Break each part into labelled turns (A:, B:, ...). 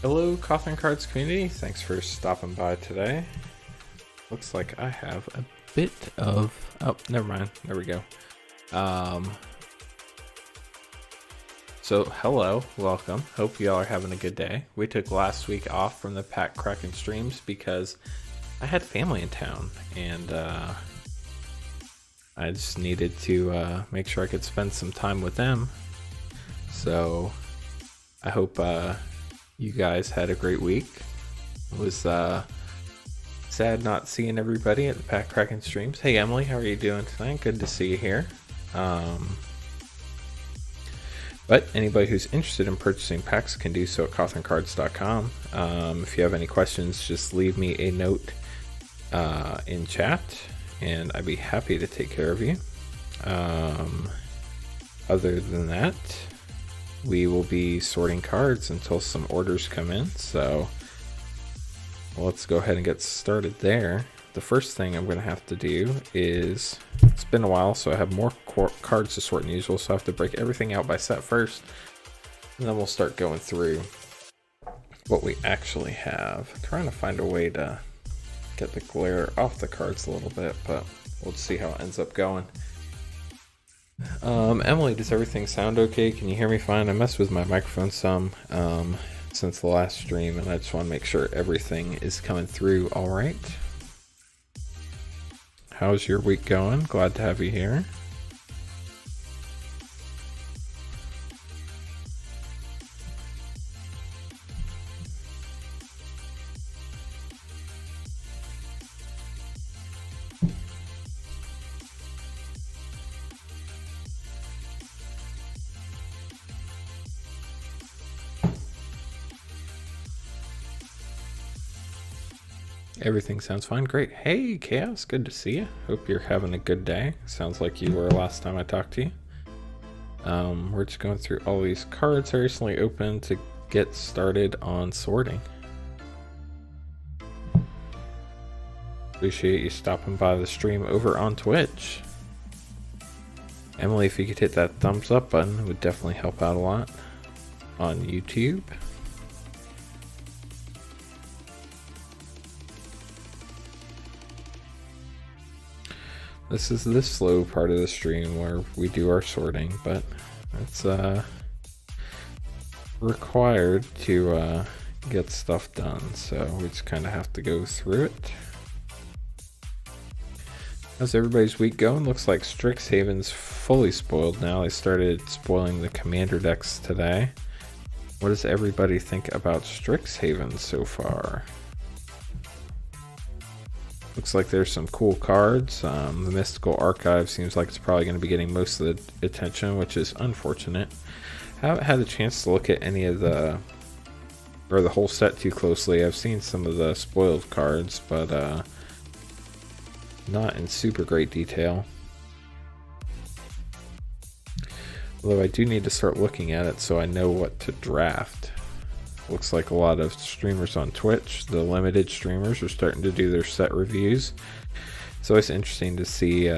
A: Hello, Cothern Cards community. Thanks for stopping by today. Looks like I have a bit of... Oh, never mind. There we go. So, hello. Welcome. Hope y'all are having a good day. We took last week off from the pack cracking streams because I had family in town, and I just needed to make sure I could spend some time with them. So, I hope you guys had a great week. It was sad not seeing everybody at the pack cracking streams. Hey Emily, how are you doing tonight? Good to see you here. But anybody who's interested in purchasing packs can do so at cothencards.com. If you have any questions, just leave me a note in chat and I'd be happy to take care of you. Other than that, we will be sorting cards until some orders come in. So let's go ahead and get started there. The first thing I'm going to have to do is, it's been a while, so I have more cards to sort than usual, so I have to break everything out by set first, and then we'll start going through what we actually have. I'm trying to find a way to get the glare off the cards a little bit, but we'll see how it ends up going. Emily, does everything sound okay? Can you hear me fine? I messed with my microphone some since the last stream, and I just want to make sure everything is coming through all right. How's your week going? Glad to have you here. Everything sounds fine. Great. Hey, Chaos. Good to see you. Hope you're having a good day. Sounds like you were last time I talked to you. We're just going through all these cards I recently opened to get started on sorting. Appreciate you stopping by the stream over on Twitch. Emily, if you could hit that thumbs up button, it would definitely help out a lot on YouTube. This is the slow part of the stream where we do our sorting, but it's required to get stuff done, so we just kind of have to go through it. How's everybody's week going? Looks like Strixhaven's fully spoiled now. They started spoiling the commander decks today. What does everybody think about Strixhaven so far? Looks like there's some cool cards. The Mystical Archive seems like it's probably going to be getting most of the attention, which is unfortunate. I haven't had a chance to look at any of the whole set too closely. I've seen some of the spoiled cards, but not in super great detail. Although I do need to start looking at it so I know what to draft. Looks like a lot of streamers on Twitch, the limited streamers, are starting to do their set reviews. It's always interesting to see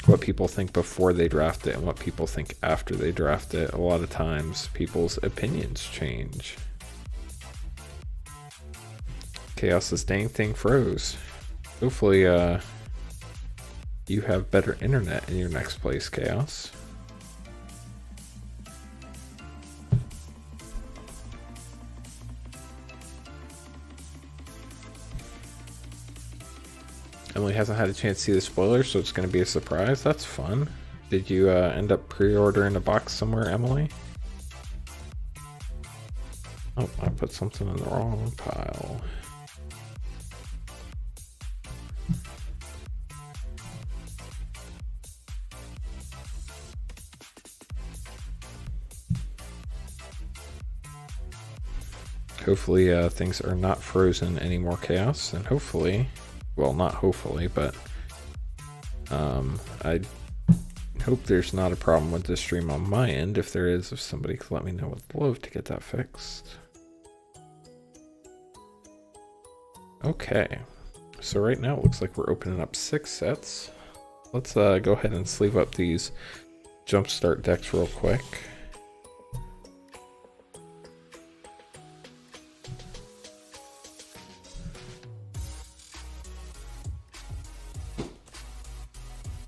A: what people think before they draft it and what people think after they draft it. A lot of times people's opinions change. Chaos's dang thing froze. Hopefully you have better internet in your next place, Chaos. Emily hasn't had a chance to see the spoilers, so it's going to be a surprise. That's fun. Did you end up pre-ordering a box somewhere, Emily? Oh, I put something in the wrong pile. Hopefully things are not frozen anymore, Chaos, and hopefully... Well, not hopefully, but I hope there's not a problem with this stream on my end. If there is, if somebody could let me know, I'd love to get that fixed. Okay, so right now it looks like we're opening up 6 sets. Let's go ahead and sleeve up these jumpstart decks real quick.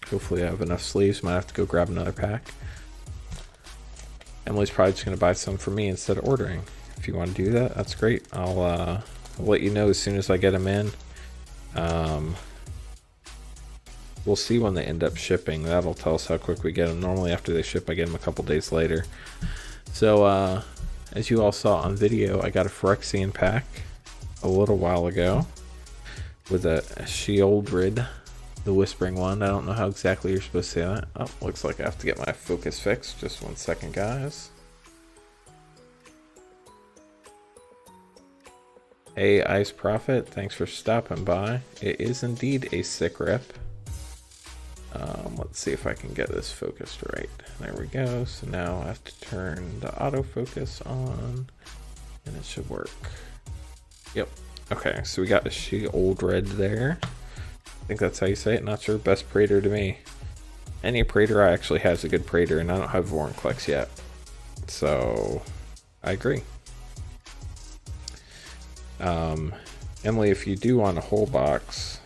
A: Hopefully I have enough sleeves. Might have to go grab another pack. Emily's probably just going to buy some for me instead of ordering. If you want to do that, that's great. I'll let you know as soon as I get them in. We'll see when they end up shipping. That'll tell us how quick we get them. Normally after they ship, I get them a couple days later. So as you all saw on video, I got a Phyrexian pack a little while ago with a Sheoldred, the Whispering one. I don't know how exactly you're supposed to say that. Oh, looks like I have to get my focus fixed. Just 1 second, guys. Hey, Ice Prophet, thanks for stopping by. It is indeed a sick rip. Let's see if I can get this focused right. There we go. So now I have to turn the autofocus on and it should work. Yep. Okay, so we got a she old red there. I think that's how you say it. Not sure. Best Praetor to me. Any Praetor I actually has a good Praetor, and I don't have Vorinclex yet. So I agree. Emily, if you do want a whole box,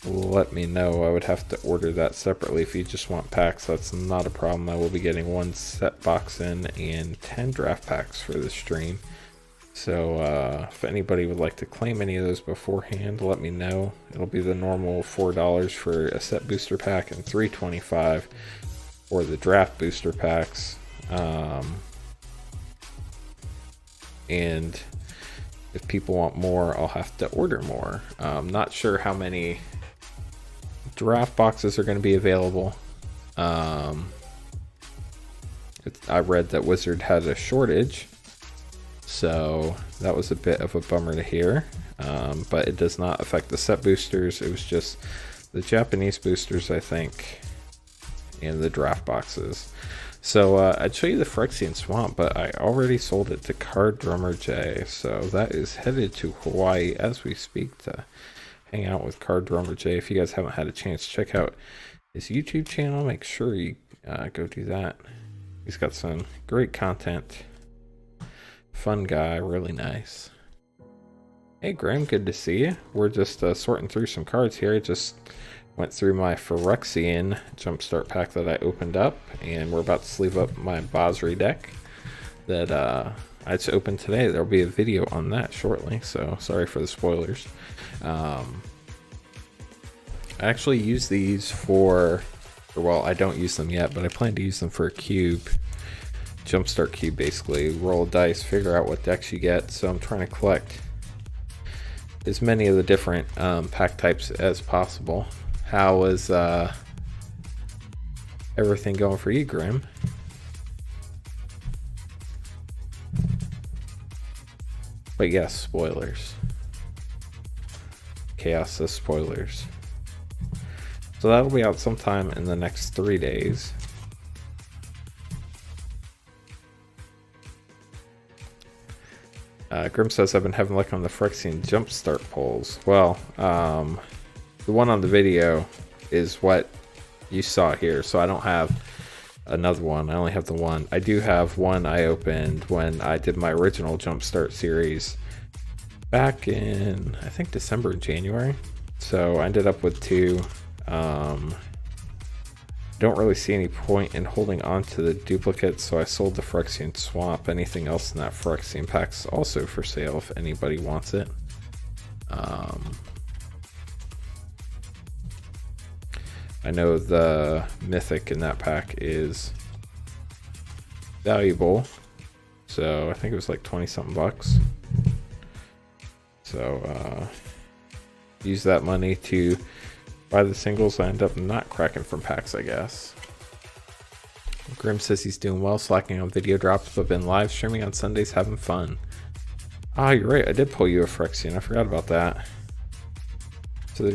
A: let me know. I would have to order that separately. If you just want packs, that's not a problem. I will be getting 1 set box in and 10 draft packs for the stream. So if anybody would like to claim any of those beforehand, let me know. It'll be the normal $4 for a set booster pack and $3.25 for the draft booster packs. And if people want more, I'll have to order more. I'm not sure how many draft boxes are going to be available. I read that Wizard had a shortage, so that was a bit of a bummer to hear. But it does not affect the set boosters. It was just the Japanese boosters, I think, and the draft boxes. So I'd show you the Phyrexian Swamp, but I already sold it to Card Drummer J, so that is headed to Hawaii as we speak to hang out with Card Drummer J. If you guys haven't had a chance to check out his YouTube channel, make sure you go do that. He's got some great content. Fun guy, really nice. Hey Graham, good to see you. We're just sorting through some cards here. I just went through my Phyrexian Jumpstart pack that I opened up, and we're about to sleeve up my Basri deck that I just opened today. There'll be a video on that shortly, so sorry for the spoilers. I actually use these well, I don't use them yet, but I plan to use them for a cube. Jumpstart cube, basically. Roll dice, figure out what decks you get. So I'm trying to collect as many of the different pack types as possible. How is everything going for you, Grim? But yes, spoilers. Chaos says spoilers. So that'll be out sometime in the next 3 days. Grim says, I've been having luck on the Phyrexian Jumpstart polls. Well, the one on the video is what you saw here, so I don't have another one. I only have the one. I do have one I opened when I did my original Jumpstart series back in, I think, December and January. So I ended up with 2. Don't really see any point in holding on to the duplicates, so I sold the Phyrexian Swamp. Anything else in that Phyrexian pack is also for sale if anybody wants it. I know the mythic in that pack is valuable, so I think it was like 20 something bucks. So use that money to buy the singles. I end up not cracking from packs, I guess. Grim says he's doing well, slacking on video drops, but been live streaming on Sundays, having fun. Ah, you're right, I did pull you a Phyrexian, I forgot about that. So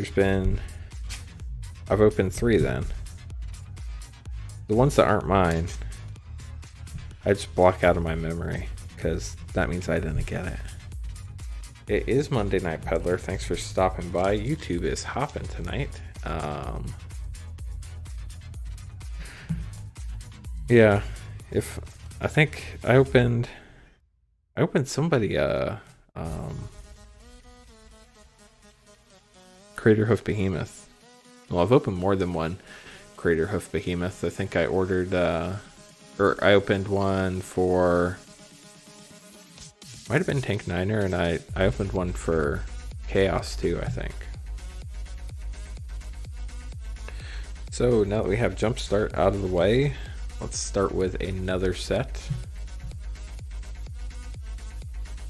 A: I've opened 3 then. The ones that aren't mine, I just block out of my memory, because that means I didn't get it. It is Monday Night Peddler. Thanks for stopping by. YouTube is hopping tonight. Yeah, if I think I opened somebody Craterhoof Behemoth. Well, I've opened more than one Craterhoof Behemoth. I think I ordered or I opened one for, might have been Tank Niner, and I opened one for Chaos too, I think. So now that we have Jumpstart out of the way, let's start with another set.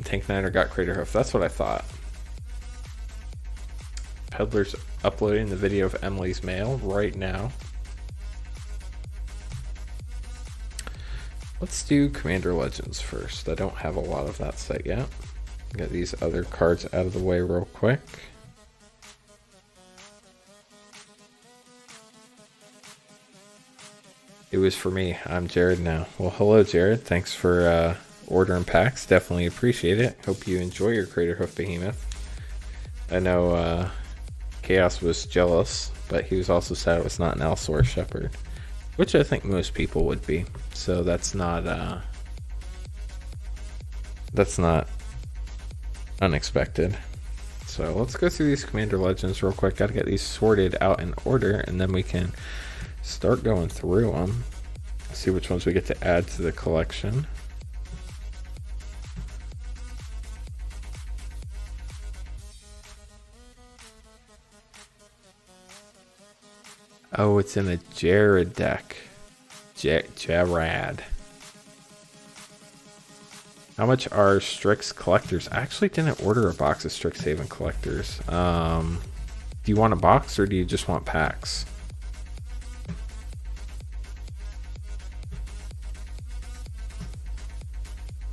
A: Tank Niner got Craterhoof. That's what I thought. Peddler's uploading the video of Emily's mail right now. Let's do Commander Legends first. I don't have a lot of that set yet. Get these other cards out of the way real quick. It was for me. I'm Jared now. Well, hello, Jared. Thanks for ordering packs. Definitely appreciate it. Hope you enjoy your Crater Hoof Behemoth. I know Chaos was jealous, but he was also sad it was not an Allosaurus Shepherd, which I think most people would be. So that's not unexpected. So let's go through these Commander Legends real quick. Gotta get these sorted out in order, and then we can start going through them. See which ones we get to add to the collection. Oh, it's in a Jared deck. Jarad. How much are Strix Collectors? I actually didn't order a box of Strixhaven Collectors. Do you want a box or do you just want packs?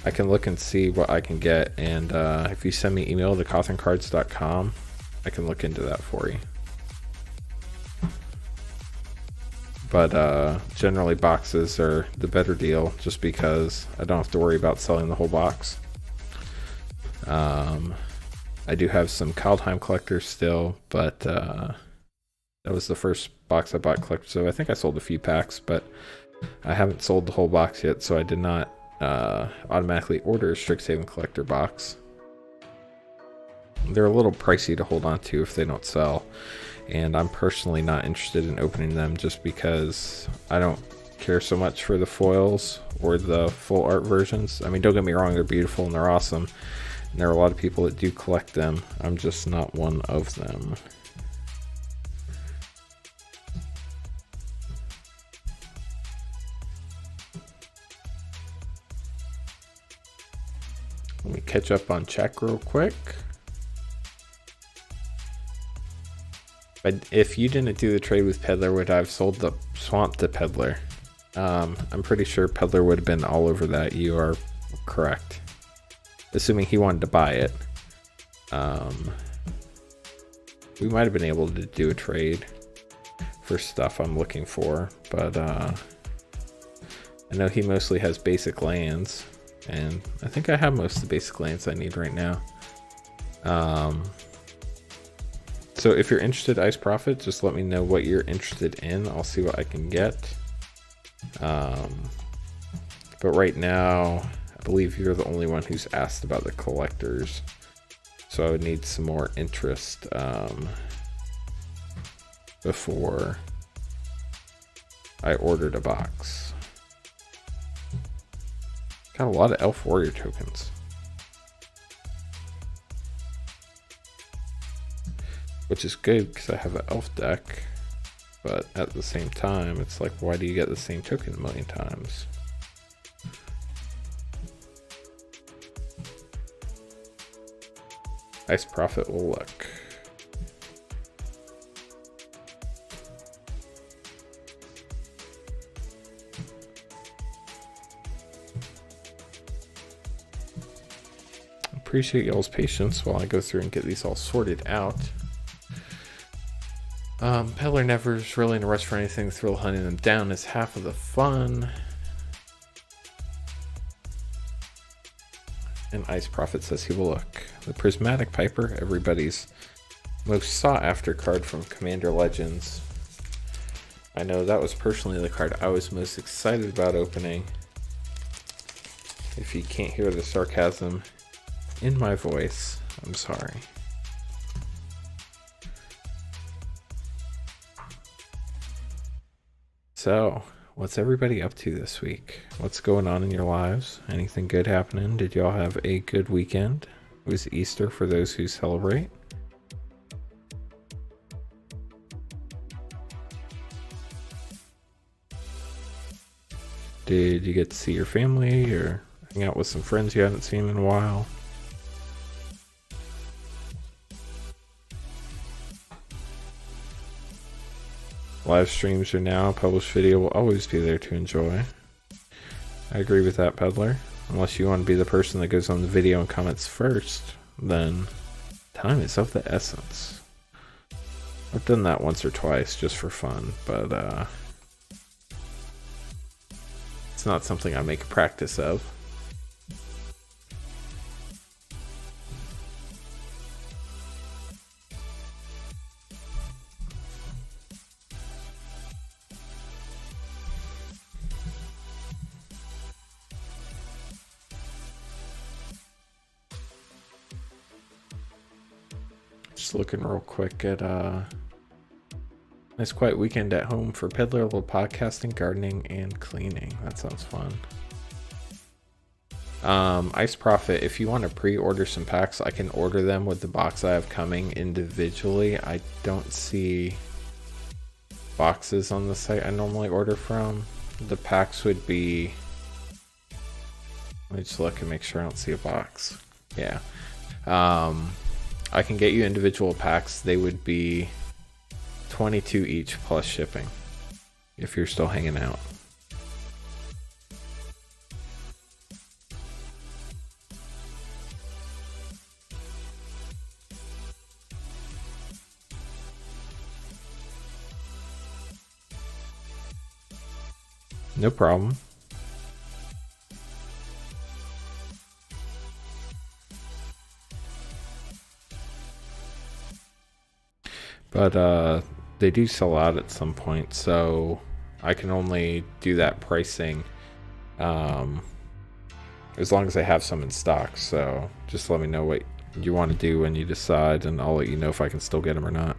A: I can look and see what I can get, and if you send me email to cotherncards.com, I can look into that for you. But generally boxes are the better deal, just because I don't have to worry about selling the whole box. I do have some Kaldheim collectors still, but that was the first box I bought collector, so I think I sold a few packs, but I haven't sold the whole box yet, so I did not automatically order a Strixhaven collector box. They're a little pricey to hold on to if they don't sell, and I'm personally not interested in opening them just because I don't care so much for the foils or the full art versions. I mean, don't get me wrong, they're beautiful and they're awesome, and there are a lot of people that do collect them. I'm just not one of them. Let me catch up on check real quick. But if you didn't do the trade with Peddler, would I have sold the Swamp to Peddler? I'm pretty sure Peddler would have been all over that. You are correct. Assuming he wanted to buy it. We might have been able to do a trade for stuff I'm looking for, but I know he mostly has basic lands, and I think I have most of the basic lands I need right now. So if you're interested, Ice Prophet, just let me know what you're interested in. I'll see what I can get. But right now, I believe you're the only one who's asked about the collectors. So I would need some more interest before I ordered a box. Got a lot of Elf Warrior tokens. Which is good because I have an elf deck, but at the same time, it's like, why do you get the same token a million times? Ice Prophet will look. Appreciate y'all's patience while I go through and get these all sorted out. Peddler never's really in a rush for anything. Thrill hunting them down is half of the fun. And Ice Prophet says he will look. The Prismatic Piper, everybody's most sought after card from Commander Legends. I know that was personally the card I was most excited about opening. If you can't hear the sarcasm in my voice, I'm sorry. So, what's everybody up to this week? What's going on in your lives? Anything good happening? Did y'all have a good weekend? It was Easter for those who celebrate. Did you get to see your family or hang out with some friends you hadn't seen in a while? Live streams are now, published video will always be there to enjoy. I agree with that, Peddler. Unless you want to be the person that goes on the video and comments first, then time is of the essence. I've done that once or twice just for fun, but it's not something I make a practice of. Just looking real quick at nice quiet weekend at home for Peddler level podcasting, gardening, and cleaning. That sounds fun. Ice Profit, if you want to pre-order some packs, I can order them with the box I have coming individually. I don't see boxes on the site I normally order from. The packs would be... Let me just look and make sure I don't see a box. Yeah. I can get you individual packs. They would be $22 each plus shipping if you're still hanging out. No problem. But they do sell out at some point, so I can only do that pricing as long as I have some in stock. So just let me know what you want to do when you decide, and I'll let you know if I can still get them or not.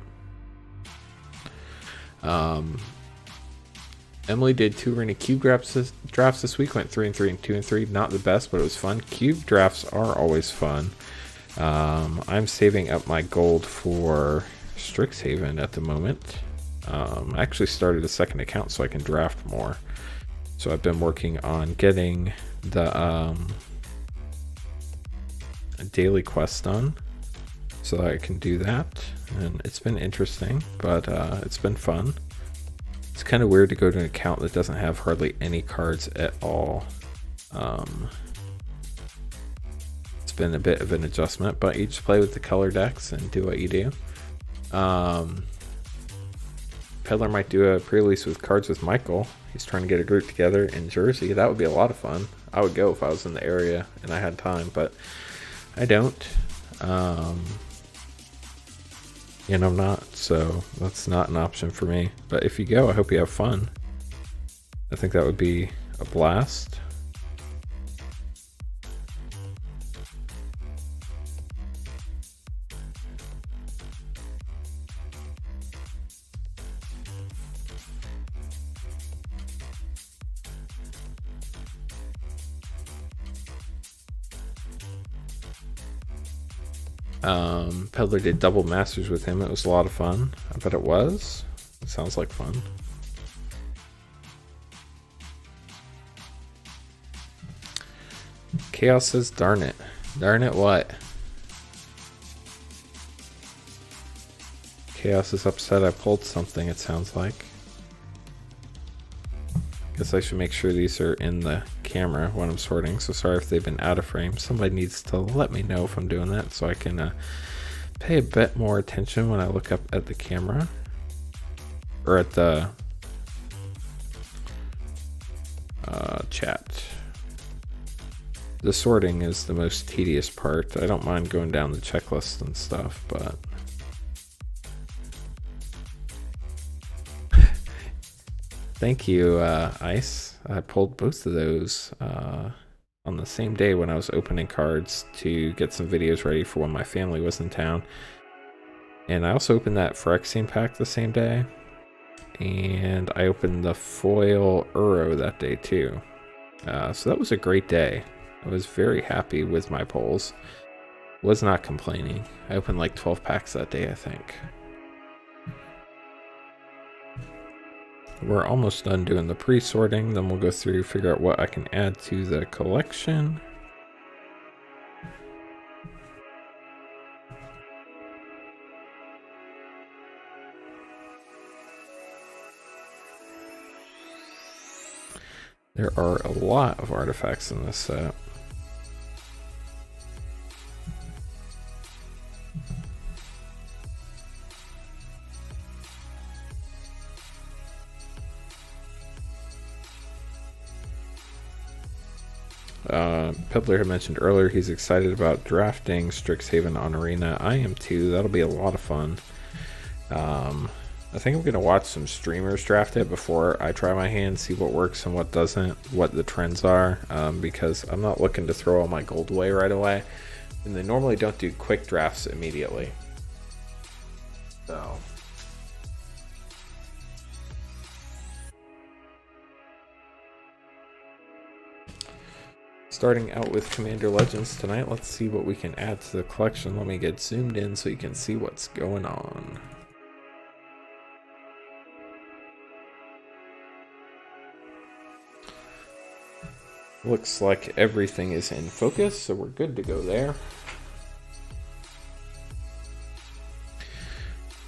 A: Emily did 2 arena cube drafts this week. Went 3 and 3 and 2 and 3. Not the best, but it was fun. Cube drafts are always fun. I'm saving up my gold for Strixhaven at the moment. I actually started a second account so I can draft more. So I've been working on getting the daily quest done so that I can do that. And it's been interesting, but it's been fun. It's kind of weird to go to an account that doesn't have hardly any cards at all. It's been a bit of an adjustment, but you just play with the color decks and do what you do. Peddler might do a pre-release with cards with Michael. He's trying to get a group together in Jersey. That would be a lot of fun. I would go if I was in the area and I had time, but I don't. And I'm not, so that's not an option for me. But if you go, I hope you have fun. I think that would be a blast. Peddler did double masters with him. It was a lot of fun. I bet it was. It sounds like fun. Chaos says, darn it. Darn it what? Chaos is upset I pulled something, it sounds like. Guess I should make sure these are in the camera when I'm sorting. So sorry if they've been out of frame. Somebody needs to let me know if I'm doing that so I can pay a bit more attention when I look up at the camera. Or at the chat. The sorting is the most tedious part. I don't mind going down the checklist and stuff, but... Thank you, Ice. I pulled both of those on the same day when I was opening cards to get some videos ready for when my family was in town. And I also opened that Phyrexian pack the same day. And I opened the foil Uro that day too. So that was a great day. I was very happy with my pulls. Was not complaining. I opened like 12 packs that day, I think. We're almost done doing the pre-sorting, then we'll go through, figure out what I can add to the collection. There are a lot of artifacts in this set. Peddler had mentioned earlier he's excited about drafting Strixhaven on Arena. I am too. That'll be a lot of fun. I think I'm going to watch some streamers draft it before I try my hand, see what works and what doesn't, what the trends are, because I'm not looking to throw all my gold away right away. And they normally don't do quick drafts immediately. So... starting out with Commander Legends tonight, let's see what we can add to the collection. Let me get zoomed in so you can see what's going on. Looks like everything is in focus, so we're good to go there.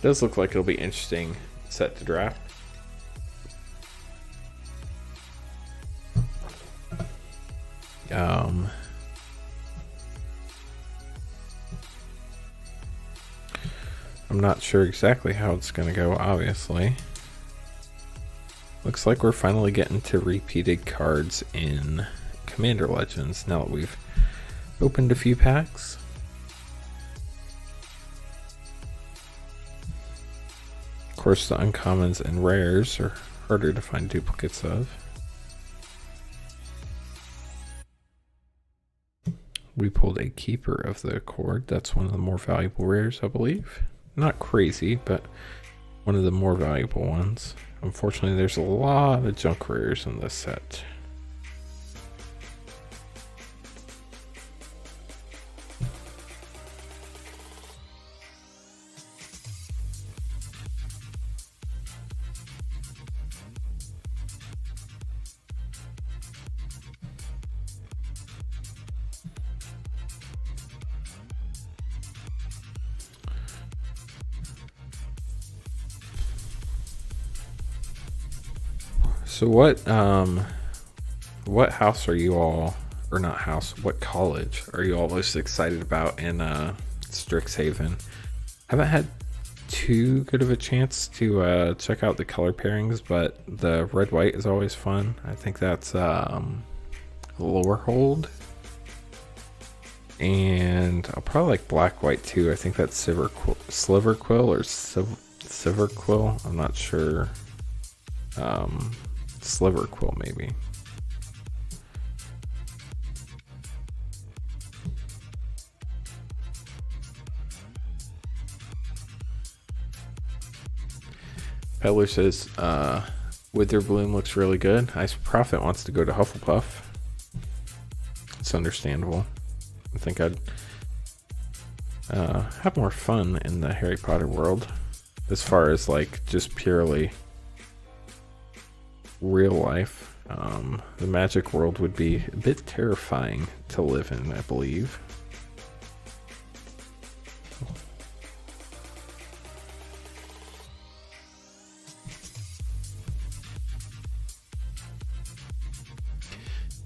A: Does look like it'll be interesting set to draft. I'm not sure exactly how it's going to go, obviously. Looks like we're finally getting to repeated cards in Commander Legends now that we've opened a few packs. Of course, the uncommons and rares are harder to find duplicates of. We pulled a Keeper of the Accord. That's one of the more valuable rares, I believe. Not crazy, but one of the more valuable ones. Unfortunately, there's a lot of junk rares in this set. So what house are you all, or not house, what college are you all most excited about in Strixhaven? Haven't had too good of a chance to check out the color pairings, but the red-white is always fun. I think that's Lorehold. And I'll probably like black-white too. I think that's Sliverquill or Silverquill. I'm not sure. Sliverquill maybe. Peddler says Witherbloom looks really good. Ice Prophet wants to go to Hufflepuff. It's understandable. I think I'd have more fun in the Harry Potter world as far as like just purely real life. The magic world would be a bit terrifying to live in, I believe.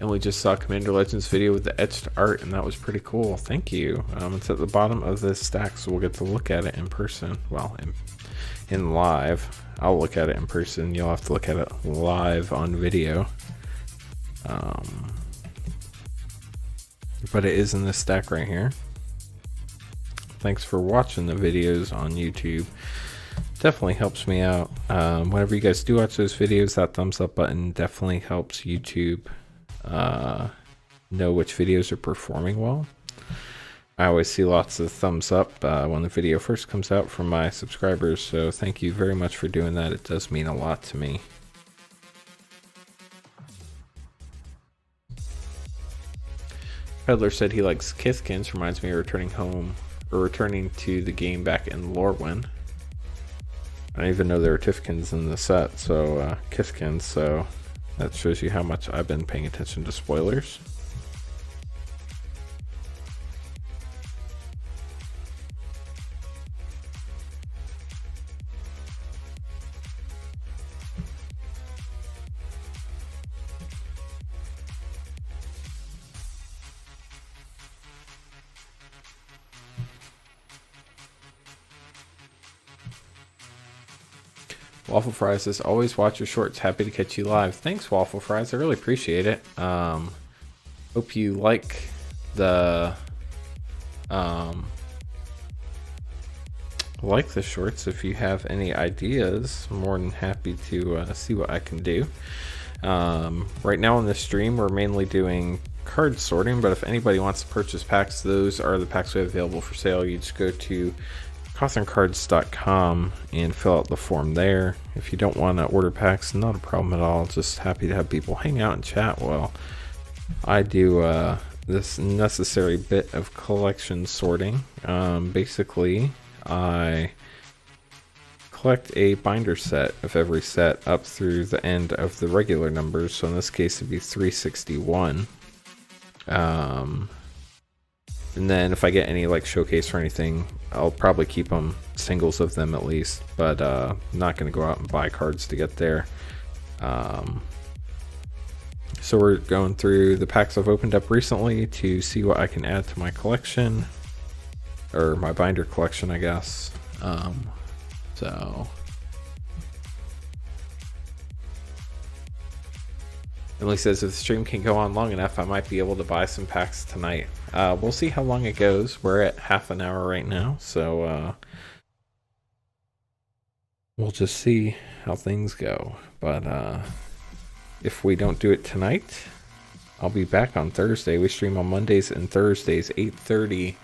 A: And we just saw Commander Legends video with the etched art, and that was pretty cool. Thank you. It's at the bottom of this stack, so we'll get to look at it in person. Well, in live. I'll look at it in person. You'll have to look at it live on video. But it is in this stack right here. Thanks for watching the videos on YouTube. Definitely helps me out. Whenever you guys do watch those videos, that thumbs up button definitely helps YouTube know which videos are performing well. I always see lots of thumbs up when the video first comes out from my subscribers, so thank you very much for doing that. It does mean a lot to me. Peddler said he likes Kithkins. Reminds me of returning home, or returning to the game back in Lorwyn. I didn't even know there were Tifkins in the set, so Kithkins, so that shows you how much I've been paying attention to spoilers. Waffle Fries says, always watch your shorts. Happy to catch you live. Thanks, Waffle Fries. I really appreciate it. Hope you like the shorts. If you have any ideas, I'm more than happy to see what I can do. Right now on this stream, we're mainly doing card sorting, but if anybody wants to purchase packs, those are the packs we have available for sale. You just go to cotherncards.com and fill out the form there. If you don't want to order packs, not a problem at all. Just happy to have people hang out and chat while I do this necessary bit of collection sorting. Basically, I collect a binder set of every set up through the end of the regular numbers. So in this case, it'd be 361. And then if I get any like showcase or anything, I'll probably keep them singles of them at least, but I'm not going to go out and buy cards to get there. So we're going through the packs I've opened up recently to see what I can add to my collection, or my binder collection, I guess. So Emily says if the stream can go on long enough, I might be able to buy some packs tonight. We'll see how long it goes. We're at half an hour right now, so we'll just see how things go. But if we don't do it tonight, I'll be back on Thursday. We stream on Mondays and Thursdays, 8:30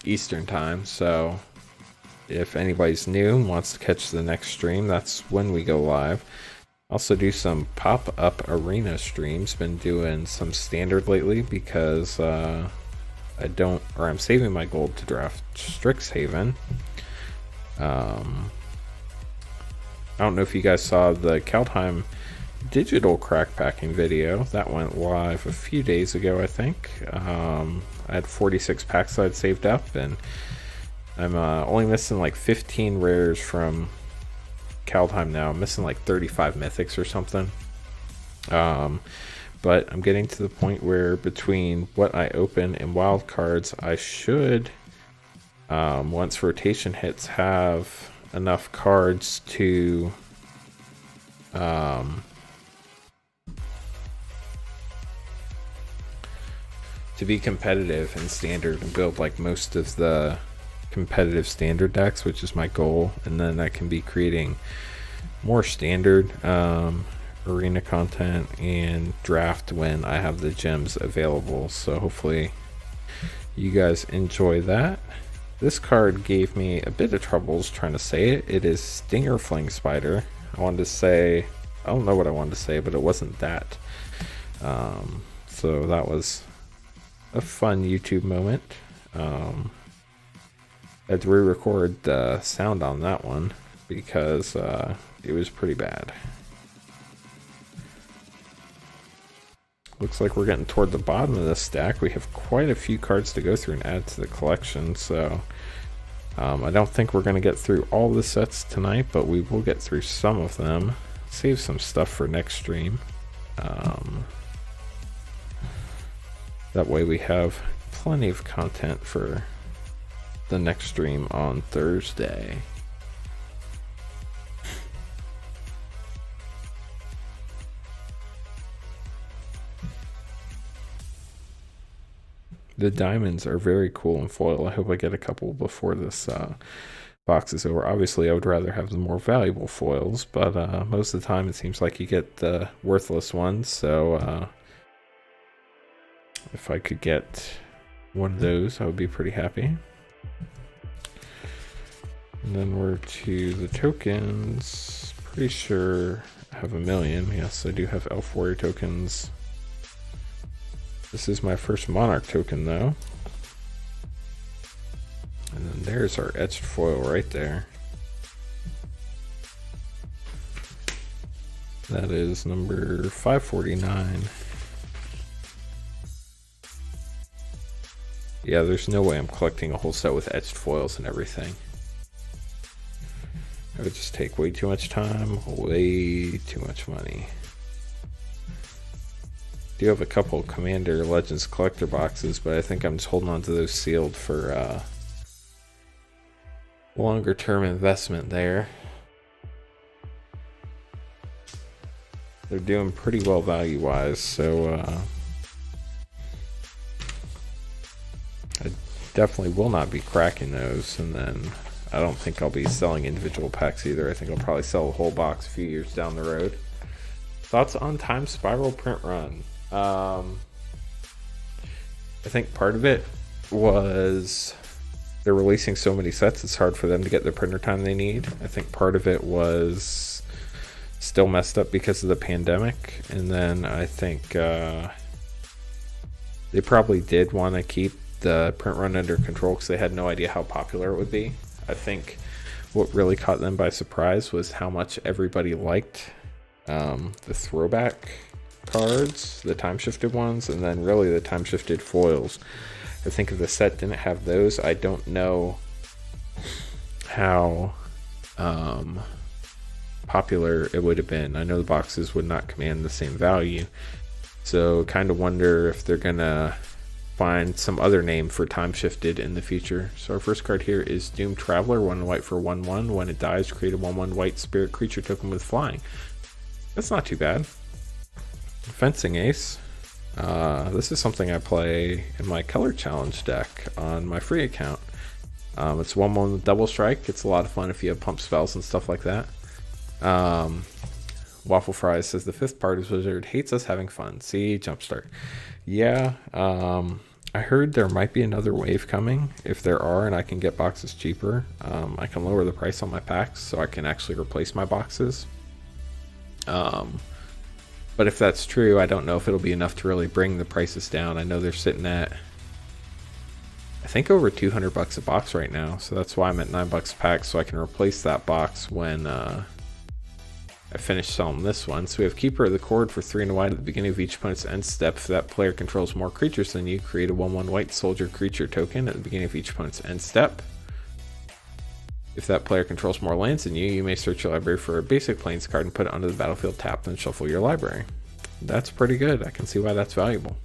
A: Eastern time. So if anybody's new and wants to catch the next stream, that's when we go live. Also do some pop-up arena streams. Been doing some standard lately because I'm saving my gold to draft Strixhaven. I don't know if you guys saw the Kaldheim digital crack packing video that went live a few days ago, I think. I had 46 packs I'd saved up, and I'm only missing like 15 rares from Kaldheim now. I'm missing like 35 mythics or something. But I'm getting to the point where between what I open and wild cards, I should, once rotation hits, have enough cards to be competitive in standard and build like most of the competitive standard decks, which is my goal. And then I can be creating more standard arena content and draft when I have the gems available. So hopefully you guys enjoy that. This card gave me a bit of troubles trying to say it. It is Stinger Fling Spider. I don't know what I wanted to say, but it wasn't that. So that was a fun YouTube moment. I had to re-record the sound on that one because it was pretty bad. Looks like we're getting toward the bottom of this stack. We have quite a few cards to go through and add to the collection, so I don't think we're going to get through all the sets tonight, but we will get through some of them. Save some stuff for next stream. That way we have plenty of content for the next stream on Thursday. The diamonds are very cool in foil. I hope I get a couple before this box is over. Obviously, I would rather have the more valuable foils, but most of the time it seems like you get the worthless ones. So if I could get one of those, I would be pretty happy. And then we're to the tokens. Pretty sure I have 1 million. Yes, I do have Elf Warrior tokens. This is my first Monarch token, though. And then there's our etched foil right there. That is number 549. Yeah, there's no way I'm collecting a whole set with etched foils and everything. It would just take way too much time, way too much money. Do have a couple Commander Legends collector boxes, but I think I'm just holding on to those sealed for longer term investment there. They're doing pretty well value wise, so definitely will not be cracking those, and then I don't think I'll be selling individual packs either. I think I'll probably sell a whole box a few years down the road. Thoughts on Time Spiral print run? I think part of it was they're releasing so many sets, it's hard for them to get the printer time they need. I think part of it was still messed up because of the pandemic, and then I think they probably did want to keep the print run under control because they had no idea how popular it would be. I think what really caught them by surprise was how much everybody liked the throwback cards, the time shifted ones, and then really the time shifted foils. I think if the set didn't have those, I don't know how popular it would have been. I know the boxes would not command the same value, so kind of wonder if they're gonna find some other name for time shifted in the future. So our first card here is Doomed Traveler, 1 white for 1/1. When it dies, create a 1/1 white spirit creature token with flying. That's not too bad. Fencing Ace. This is something I play in my color challenge deck on my free account. It's 1/1 with double strike. It's a lot of fun if you have pump spells and stuff like that. Waffle Fries says the fifth part is Wizard hates us having fun. See, Jumpstart. Yeah, I heard there might be another wave coming. If there are, and I can get boxes cheaper, I can lower the price on my packs so I can actually replace my boxes. But if that's true, I don't know if it'll be enough to really bring the prices down. I know they're sitting at, I think, over $200 a box right now, so that's why I'm at $9 a pack, so I can replace that box when I finish selling this one. So we have Keeper of the Cord for 3 and a white at the beginning of each opponent's end step. If that player controls more creatures than you, create a 1/1 white soldier creature token at the beginning of each opponent's end step. If that player controls more lands than you, you may search your library for a basic plains card and put it onto the battlefield tapped and shuffle your library. That's pretty good. I can see why that's valuable.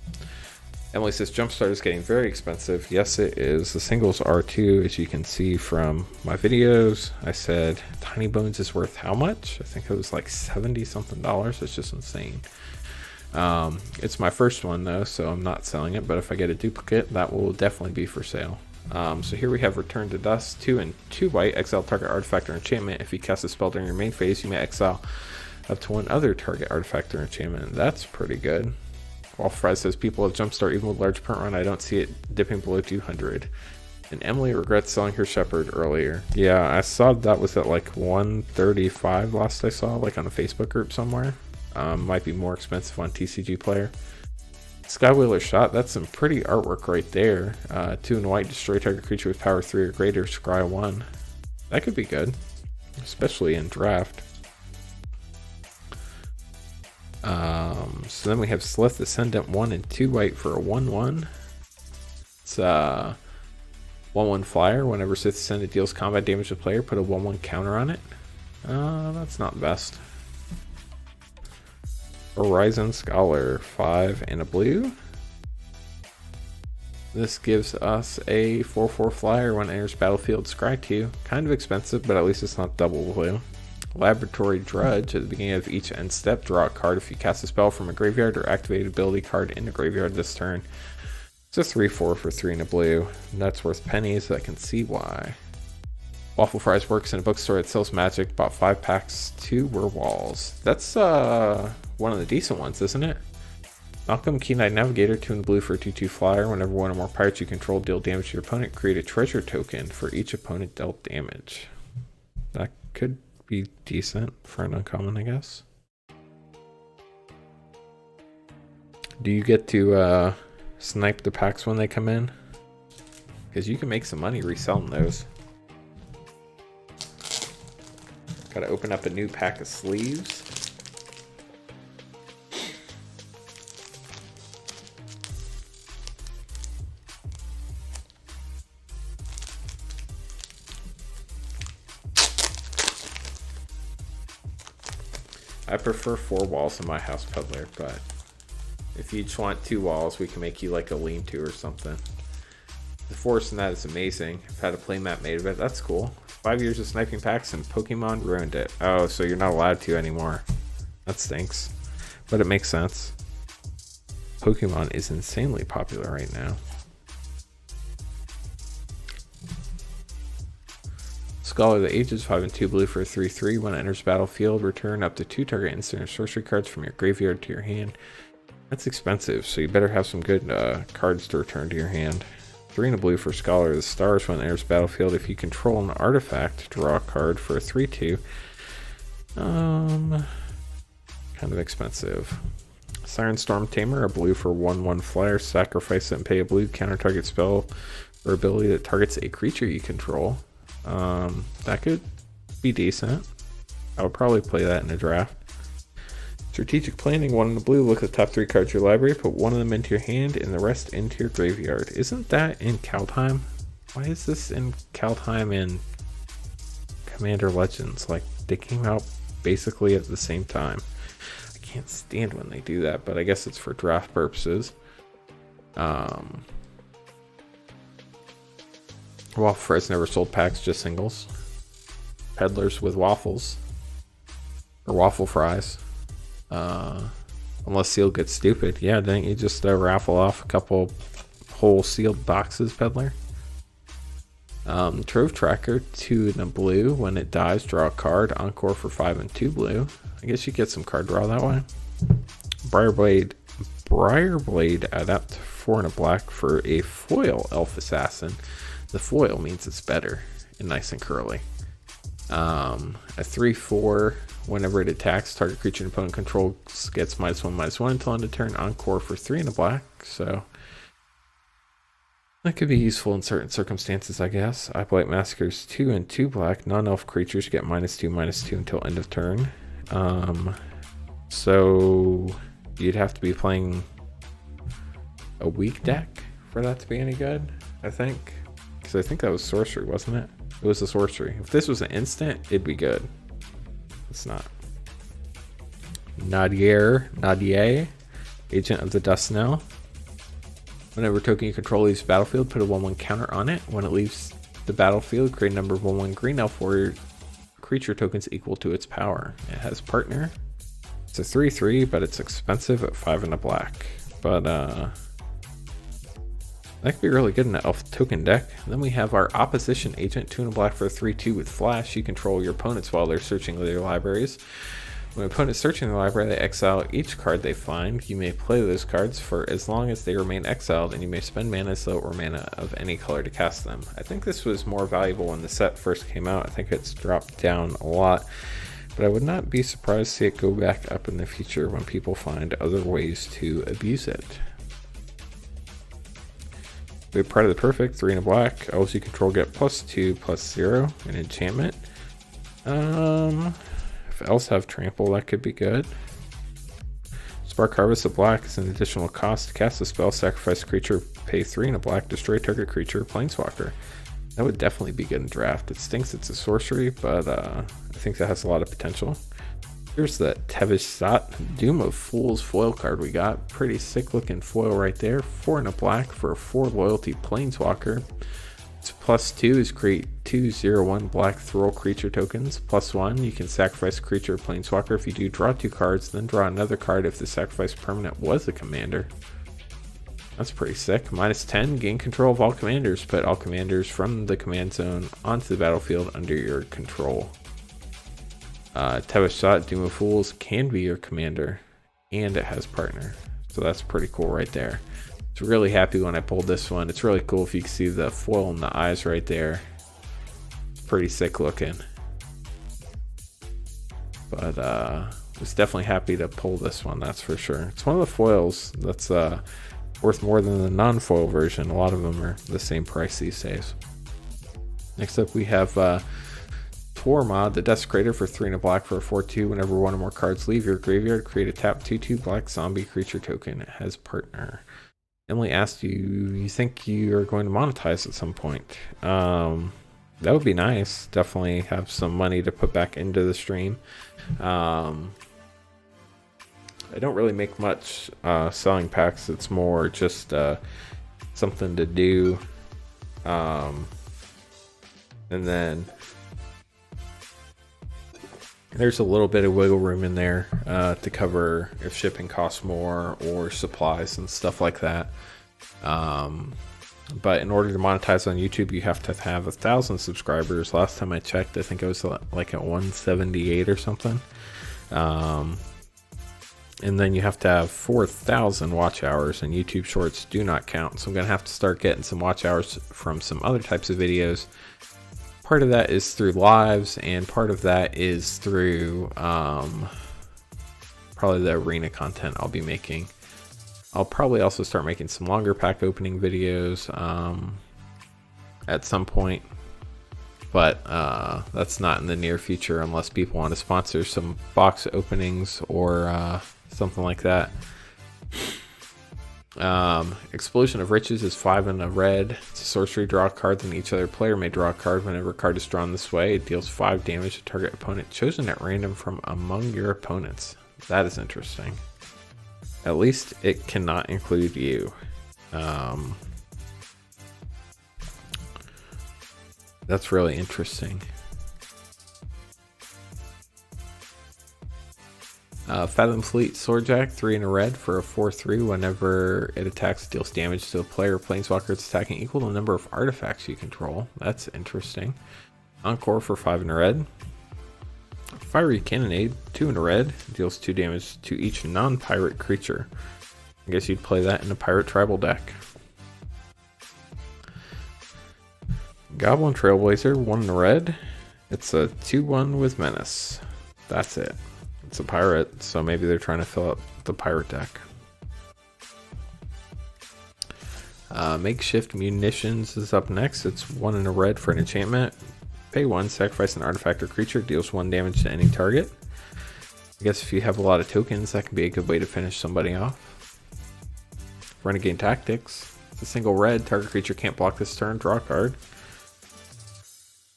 A: Emily says Jumpstart is getting very expensive. Yes, it is. The singles are too, as you can see from my videos. I said Tiny Bones is worth how much? I think it was like $70 something. It's just insane. It's my first one though, so I'm not selling it, but if I get a duplicate, that will definitely be for sale. So here we have Return to Dust, 2 and 2 white, exile target artifact or enchantment. If you cast a spell during your main phase, you may exile up to 1 other target artifact or enchantment. That's pretty good. Waffle Fries says people have Jumpstart even with large print run. I don't see it dipping below 200. And Emily regrets selling her Shepherd earlier. Yeah, I saw that was at like 135 last I saw, like on a Facebook group somewhere. Might be more expensive on TCG Player. Skywheeler Shot, that's some pretty artwork right there. 2 and white, destroy target creature with power 3 or greater, scry 1. That could be good, especially in draft. So then we have Slith Ascendant, 1 and 2 white for a 1/1. It's 1/1 flyer. Whenever Slith Ascendant deals combat damage to the player, put a 1/1 counter on it. That's not the best. Horizon Scholar, 5 and a blue. This gives us a 4/4 flyer when it enters battlefield, scry 2. Kind of expensive, but at least it's not double blue. Laboratory Drudge, at the beginning of each end step, draw a card if you cast a spell from a graveyard or activate an ability card in the graveyard this turn. It's a 3/4 for 3 and a blue. And that's worth pennies, I can see why. Waffle Fries works in a bookstore that sells Magic. Bought 5 packs, 2 were walls. That's one of the decent ones, isn't it? Malcolm Keen-Eyed Navigator, 2 and blue for a 2/2 flyer. Whenever one or more pirates you control deal damage to your opponent, create a treasure token for each opponent dealt damage. That could be decent for an uncommon, I guess. Do you get to snipe the packs when they come in? Because you can make some money reselling those. Gotta open up a new pack of sleeves. I prefer 4 walls in my house, Peddler, but if you just want 2 walls, we can make you like a lean-to or something. The forest in that is amazing. I've had a playmat made of it. That's cool. 5 years of sniping packs and Pokemon ruined it. Oh, so you're not allowed to anymore. That stinks. But it makes sense. Pokemon is insanely popular right now. Scholar that ages 5 and 2 blue for a 3/3. When it enters battlefield, return up to 2 target instant or sorcery cards from your graveyard to your hand. That's expensive, so you better have some good cards to return to your hand. 3 and a blue for Scholar of the Stars. When it enters battlefield, if you control an artifact, draw a card for a 3/2. Kind of expensive. Siren Storm Tamer, a blue for 1/1 flyer. Sacrifice it and pay a blue. Counter target spell or ability that targets a creature you control. That could be decent. I would probably play that in a draft. Strategic Planning, 1 in the blue. Look at the top 3 cards of your library. Put 1 of them into your hand and the rest into your graveyard. Isn't that in Kaldheim? Why is this in Kaldheim and Commander Legends? Like, they came out basically at the same time. I can't stand when they do that, but I guess it's for draft purposes. Waffle Fries never sold packs, just singles. Peddlers with waffles. Or waffle fries. Unless Seal gets stupid. Yeah, didn't you just raffle off a couple whole sealed boxes, Peddler? Trove Tracker, 2 in a blue. When it dies, draw a card. Encore for 5 and 2 blue. I guess you get some card draw that way. Briarblade Adept, 4 in a black for a foil Elf Assassin. The foil means it's better and nice and curly. A 3/4. Whenever it attacks, target creature and opponent controls gets -1/-1 until end of turn. Encore for 3 in a black. So that could be useful in certain circumstances, I guess. Eyeblight Massacres, 2 and 2 black. Non-elf creatures get -2/-2 until end of turn. So you'd have to be playing a weak deck for that to be any good, I think. Because I think that was sorcery, wasn't it? It was a sorcery. If this was an instant, it'd be good. It's not. Nadier, Agent of the Dust Knell. Whenever token you control leaves the battlefield, put a 1/1 counter on it. When it leaves the battlefield, create a number of 1/1 green elf warrior creature tokens equal to its power. It has partner. It's a 3/3, but it's expensive at 5 in a black. But that could be really good in an elf token deck. And then we have our Opposition Agent, 2 in a black for a 3/2 with flash. You control your opponents while they're searching their libraries. When an opponent is searching their library, they exile each card they find. You may play those cards for as long as they remain exiled, and you may spend mana, slow, or mana of any color to cast them. I think this was more valuable when the set first came out. I think it's dropped down a lot, but I would not be surprised to see it go back up in the future when people find other ways to abuse it. We have Pride of the Perfect, 3 in a black. Elves you control get +2/+0 in enchantment. If elves have trample, that could be good. Spark Harvest of Black is an additional cost. Cast a spell, sacrifice a creature, pay 3 in a black, destroy target creature, Planeswalker. That would definitely be good in draft. It stinks it's a sorcery, but I think that has a lot of potential. Here's the Tevish Sot, Doom of Fools foil card we got. Pretty sick looking foil right there. 4 in a black for a 4 loyalty Planeswalker. Its +2 is create 2/0/1 black Thrall creature tokens. +1, you can sacrifice a creature or Planeswalker. If you do, draw 2 cards, then draw another card if the sacrificed permanent was a commander. That's pretty sick. -10, gain control of all commanders. Put all commanders from the command zone onto the battlefield under your control. Tevish Sot, Doom of Fools can be your commander, and it has partner. So that's pretty cool right there. I was really happy when I pulled this one. It's really cool if you can see the foil in the eyes right there. It's pretty sick looking. But was definitely happy to pull this one, that's for sure. It's one of the foils that's worth more than the non-foil version. A lot of them are the same price these days. Next up we have Tormod, the Desecrator, for 3 in a black for a 4/2. Whenever one or more cards leave your graveyard, create a tap 2/2 black zombie creature token. It has partner. Emily asked you think you are going to monetize at some point. That would be nice. Definitely have some money to put back into the stream. I don't really make much selling packs. It's more just something to do. And then there's a little bit of wiggle room in there to cover if shipping costs more or supplies and stuff like that. But in order to monetize on YouTube, you have to have 1,000 subscribers. Last time I checked, I think it was like at 178 or something. And then you have to have 4,000 watch hours, and YouTube Shorts do not count. So I'm going to have to start getting some watch hours from some other types of videos. Part of that is through lives, and part of that is through probably the arena content I'll be making. I'll probably also start making some longer pack opening videos at some point. But that's not in the near future unless people want to sponsor some box openings or something like that. Explosion of Riches is 5 and a red. It's a sorcery. Draw a card, then each other player may draw a card. Whenever a card is drawn this way, it deals 5 damage to target opponent chosen at random from among your opponents. That is interesting. At least it cannot include you. That's really interesting. Fathom Fleet Swordjack, 3 and a red for a 4/3. Whenever it attacks, it deals damage to a player or planeswalker it's attacking equal to the number of artifacts you control. That's interesting. Encore for 5 and a red. Fiery Cannonade, 2 and a red. Deals 2 damage to each non-pirate creature. I guess you'd play that in a pirate tribal deck. Goblin Trailblazer, 1 and a red. It's a 2/1 with Menace. That's it. It's a pirate, so maybe they're trying to fill up the pirate deck. Makeshift Munitions is up next. It's 1 and a red for an enchantment. Pay 1, sacrifice an artifact or creature, deals 1 damage to any target. I guess if you have a lot of tokens, that can be a good way to finish somebody off. Renegade Tactics. It's a single red. Target creature can't block this turn. Draw a card.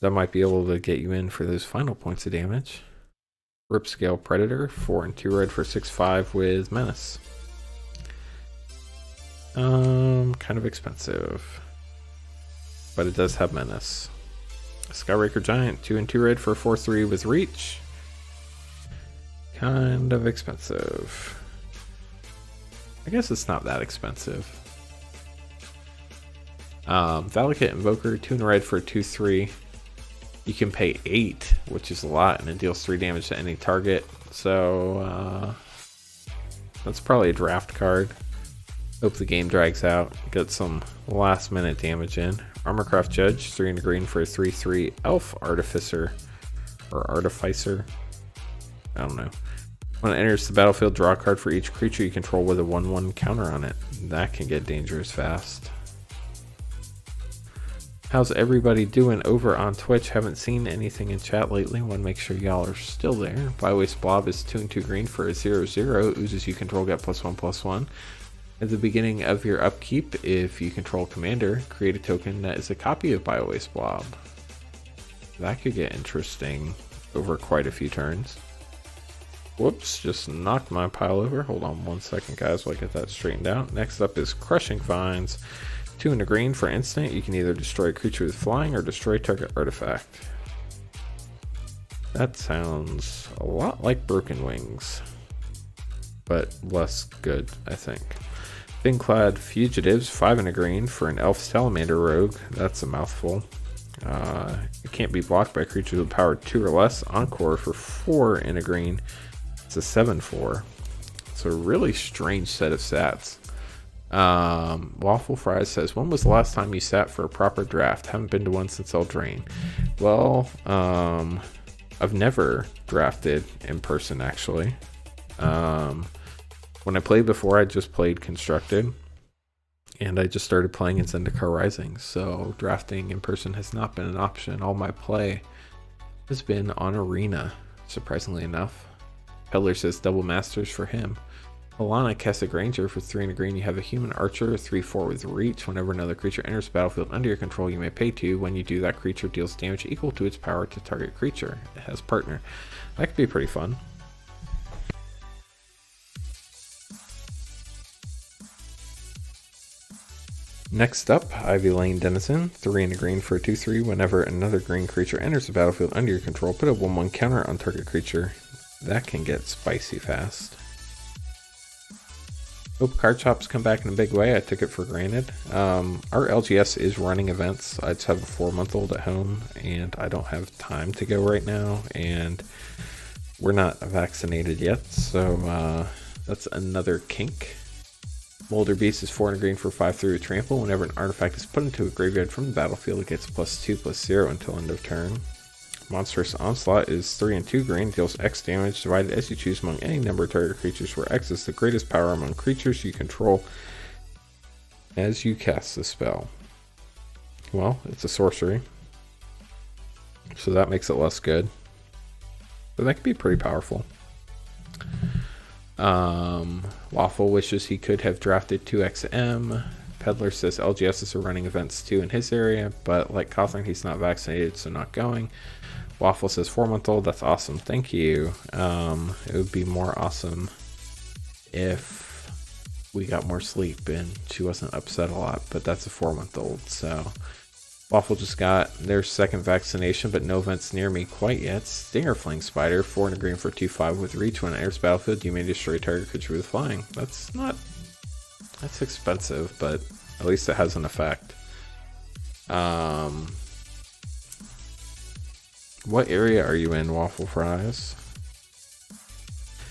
A: That might be able to get you in for those final points of damage. Ripscale Predator, 4 and 2 red for 6/5 with Menace. Kind of expensive, but it does have Menace. Skyraker Giant, 2 and 2 red for 4/3 with Reach. Kind of expensive. I guess it's not that expensive. Valakut Invoker, 2 and a red for 2/3. You can pay 8, which is a lot, and it deals 3 damage to any target. So that's probably a draft card. Hope the game drags out. Get some last minute damage in. Armorcraft Judge, 3 and a green for a 3/3 Elf Artificer or Artificer. I don't know. When it enters the battlefield, draw a card for each creature you control with a 1/1 counter on it. That can get dangerous fast. How's everybody doing over on Twitch? Haven't seen anything in chat lately. Want to make sure y'all are still there. Byways Blob is 2 and 2 green for a 0/0. Oozes you control get +1/+1. At the beginning of your upkeep, if you control Commander, create a token that is a copy of Byways Blob. That could get interesting over quite a few turns. Whoops, just knocked my pile over. Hold on 1 second, guys, while I get that straightened out. Next up is Crushing Vines. 2 and a green for instant. You can either destroy a creature with flying or destroy target artifact. That sounds a lot like Broken Wings, but less good, I think. Finclad Fugitives, 5 and a green for an Elf Salamander Rogue. That's a mouthful. It can't be blocked by creatures with power 2 or less. Encore for 4 and a green. It's a 7/4. It's a really strange set of stats. Waffle Fries says, when was the last time you sat for a proper draft? Haven't been to one since Eldraine. Well, I've never drafted in person, actually. When I played before, I just played Constructed, and I just started playing in Zendikar Rising, so drafting in person has not been an option. All my play has been on Arena, surprisingly enough. Peddler says double masters for him. Alana Kessa Granger for 3 and a green. You have a human archer, 3/4 with reach. Whenever another creature enters the battlefield under your control, you may pay 2. When you do, that creature deals damage equal to its power to target creature. It has partner. That could be pretty fun. Next up, Ivy Lane Denizen, 3 and a green for a 2/3. Whenever another green creature enters the battlefield under your control, put a 1/1 counter on target creature. That can get spicy fast. Hope card shops come back in a big way. I took it for granted. Our LGS is running events. I just have a 4-month-old at home, and I don't have time to go right now, and we're not vaccinated yet, so that's another kink. Molder Beast is 4 and a green for 5/3 with trample. Whenever an artifact is put into a graveyard from the battlefield, it gets +2/+0 until end of turn. Monstrous Onslaught is 3 and 2 green, deals X damage divided as you choose among any number of target creatures, where X is the greatest power among creatures you control as you cast the spell. Well, it's a sorcery, so that makes it less good, but that could be pretty powerful. Waffle wishes he could have drafted 2XM. Peddler says LGSs are running events too in his area, but like Cothern, he's not vaccinated, so not going. Waffle says 4-month-old, that's awesome, thank you. It would be more awesome if we got more sleep and she wasn't upset a lot, but that's a 4-month-old. So Waffle just got their second vaccination, but no events near me quite yet. Stinger Flying Spider, 4 and a green for 2/5 with reach. When it enters battlefield, you may destroy target creature with flying. That's expensive, but at least it has an effect. What area are you in, Waffle Fries?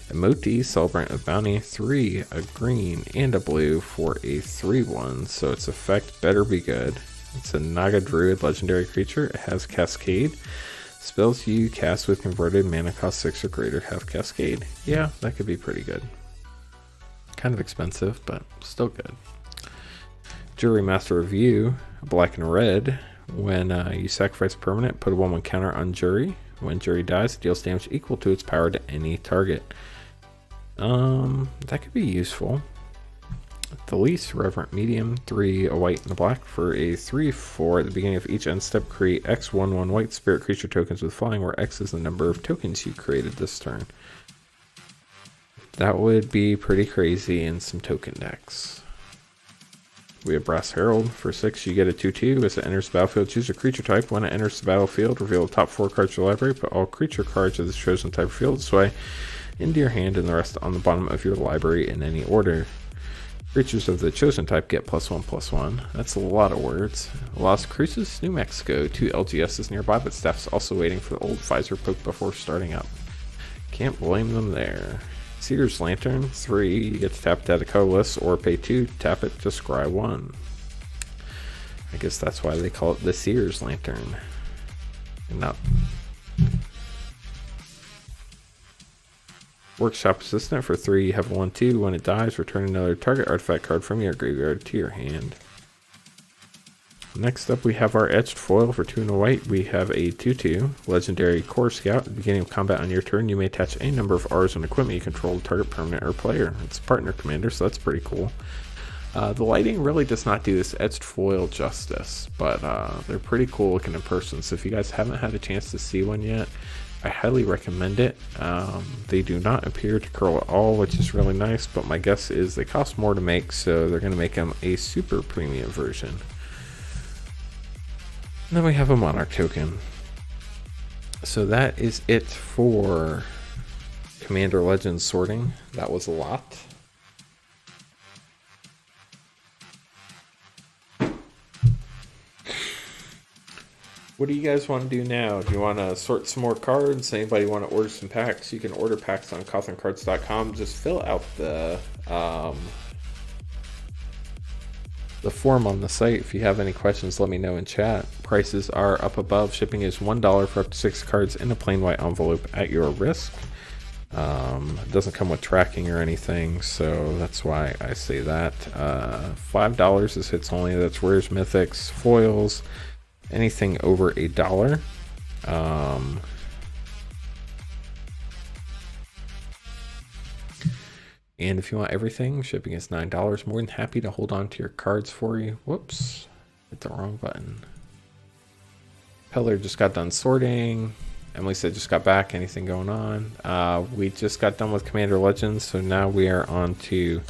A: Emoti, Celebrant of Bounty, 3, a green, and a blue for a 3/1, so its effect better be good. It's a Naga Druid legendary creature. It has Cascade. Spells you cast with converted mana cost 6 or greater have Cascade. Yeah, that could be pretty good. Kind of expensive, but still good. Jury Master Review, black and red. When you sacrifice a permanent, put a 1/1 counter on Jury. When Jury dies, it deals damage equal to its power to any target. That could be useful. The least Reverent Medium, 3, a white and a black for a 3/4. At the beginning of each end step, create X 1/1 white spirit creature tokens with flying, where X is the number of tokens you created this turn. That would be pretty crazy in some token decks. We have Brass Herald for 6. You get a 2/2. As it enters the battlefield, choose a creature type. When it enters the battlefield, reveal the top 4 cards of your library. Put all creature cards of the chosen type field this way into your hand, and the rest on the bottom of your library in any order. Creatures of the chosen type get +1/+1. That's a lot of words. Las Cruces, New Mexico. 2 LGSs nearby, but staff's also waiting for the old Pfizer poke before starting up. Can't blame them there. Seer's Lantern, 3. You get to tap it at a colorless or pay 2, tap it to scry 1. I guess that's why they call it the Seer's Lantern. And not Workshop Assistant for 3. You have 1/2. When it dies, return another target artifact card from your graveyard to your hand. Next up, we have our Etched Foil for 2 and a white. We have a 2/2 Legendary Core Scout. At the beginning of combat on your turn, you may attach any number of R's on equipment you control to target permanent or player. It's a partner commander, so that's pretty cool. The lighting really does not do this Etched Foil justice, but they're pretty cool looking in person. So if you guys haven't had a chance to see one yet, I highly recommend it. They do not appear to curl at all, which is really nice, but my guess is they cost more to make, so they're going to make them a super premium version. And then we have a Monarch token. So that is it for Commander Legends sorting. That was a lot. What do you guys want to do now? Do you want to sort some more cards? Anybody want to order some packs? You can order packs on CothernCards.com. Just fill out the form on the site. If you have any questions, let me know in chat. Prices are up above. Shipping is $1 for up to 6 cards in a plain white envelope at your risk. It doesn't come with tracking or anything, so that's why I say that. $5 is hits only. That's rares, mythics, foils, anything over $1. And if you want everything, shipping is $9. More than happy to hold on to your cards for you. Whoops, hit the wrong button. Peddler just got done sorting. Emily said just got back. Anything going on? We just got done with Commander Legends, so now we are on to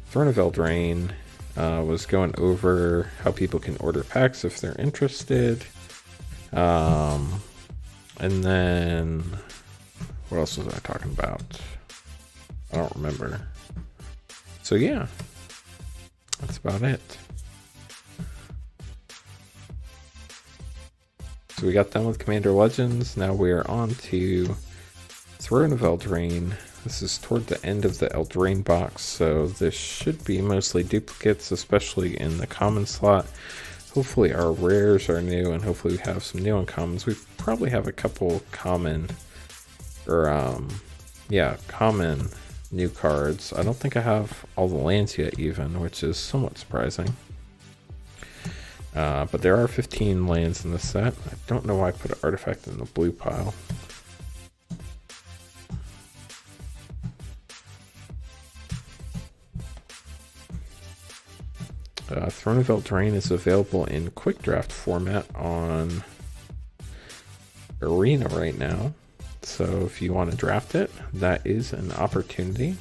A: Throne of Eldraine. Was going over how people can order packs if they're interested. And then what else was I talking about? I don't remember. So yeah, that's about it. So we got done with Commander Legends. Now we are on to Throne of Eldraine. This is toward the end of the Eldraine box, so this should be mostly duplicates, especially in the common slot. Hopefully our rares are new, and hopefully we have some new uncommons. We probably have a couple common, or common new cards. I don't think I have all the lands yet even, which is somewhat surprising. But there are 15 lands in the set. I don't know why I put an artifact in the blue pile. Throne of Eldraine is available in quick draft format on Arena right now. So if you want to draft it, that is an opportunity.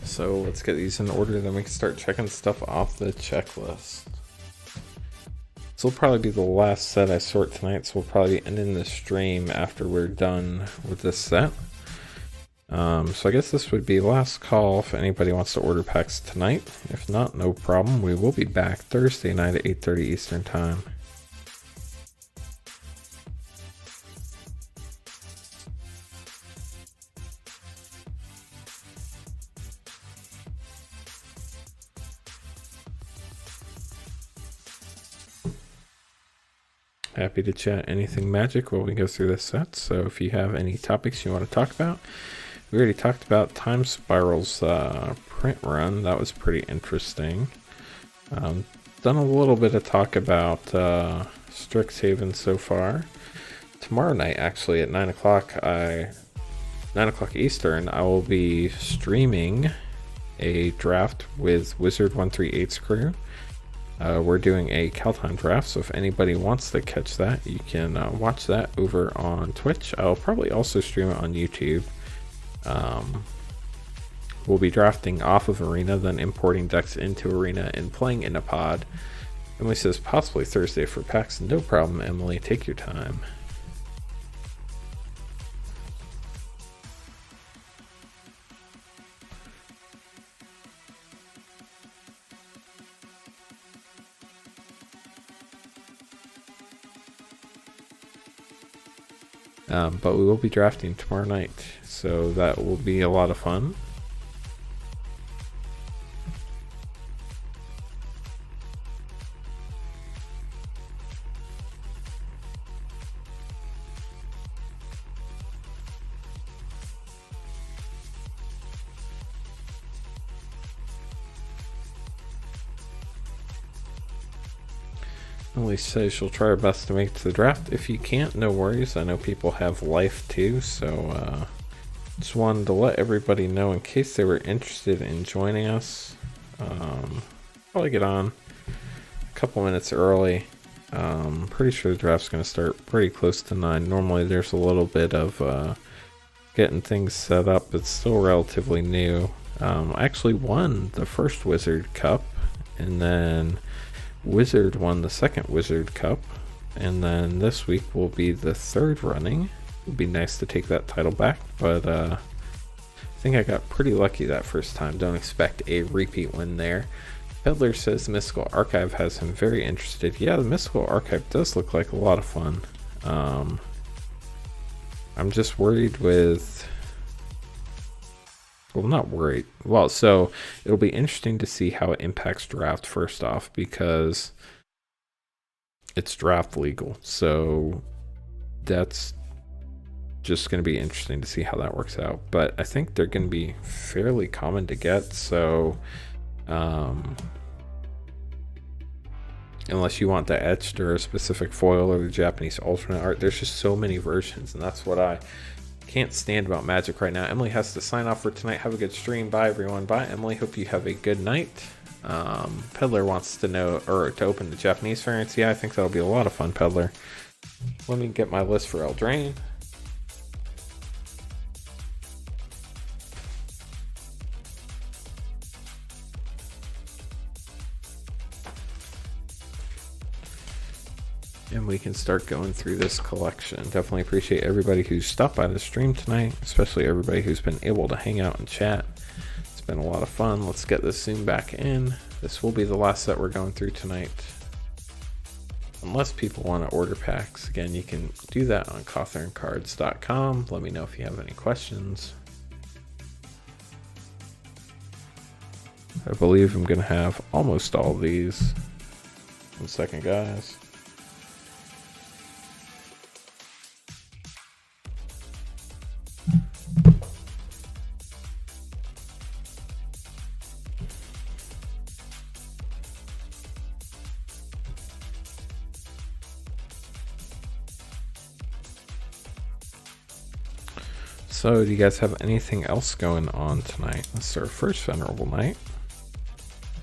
A: So let's get these in order, then we can start checking stuff off the checklist. This will probably be the last set I sort tonight, so we'll probably be ending the stream after we're done with this set. So I guess this would be last call if anybody wants to order packs tonight. If not, no problem. We will be back Thursday night at 8:30 Eastern Time. Happy to chat anything Magic while we go through this set. So if you have any topics you want to talk about, we already talked about Time Spiral's print run. That was pretty interesting. Done a little bit of talk about Strixhaven so far. Tomorrow night, actually, at 9 o'clock Eastern, I will be streaming a draft with Wizard 138's crew. We're doing a Kaldheim draft, so if anybody wants to catch that, you can watch that over on Twitch. I'll probably also stream it on YouTube. We'll be drafting off of Arena, then importing decks into Arena and playing in a pod. Emily says possibly Thursday for packs. No problem, Emily. Take your time. But we will be drafting tomorrow night, so that will be a lot of fun. Emily says she'll try her best to make it to the draft. If you can't, no worries. I know people have life too, so just wanted to let everybody know in case they were interested in joining us. Probably get on a couple minutes early. Pretty sure the draft's going to start pretty close to 9. Normally there's a little bit of getting things set up. It's still relatively new. I actually won the first Wizard Cup, and then Wizard won the second Wizard Cup, and then this week will be the third running. It would be nice to take that title back, but I think I got pretty lucky that first time. Don't expect a repeat win there. Peddler says the Mystical Archive has him very interested. Yeah, the Mystical Archive does look like a lot of fun. I'm just worried with... Well, not worried. Well, so it'll be interesting to see how it impacts draft first off, because it's draft legal. So that's just going to be interesting to see how that works out. But I think they're going to be fairly common to get. So unless you want the etched or a specific foil or the Japanese alternate art, there's just so many versions, and that's what I Can't stand about Magic right now. Emily has to sign off for tonight. Have a good stream. Bye, everyone. Bye, Emily. Hope you have a good night. Peddler wants to know, or to open the Japanese variants. Yeah, I think that'll be a lot of fun, Peddler. Let me get my list for Eldraine. And we can start going through this collection. Definitely appreciate everybody who stopped by the stream tonight, especially everybody who's been able to hang out and chat. It's been a lot of fun. Let's get this soon back in. This will be the last set we're going through tonight. Unless people want to order packs. Again, you can do that on cotherncards.com. Let me know if you have any questions. I believe I'm going to have almost all of these. 1 second, guys. So, do you guys have anything else going on tonight? This is our first Venerable Night.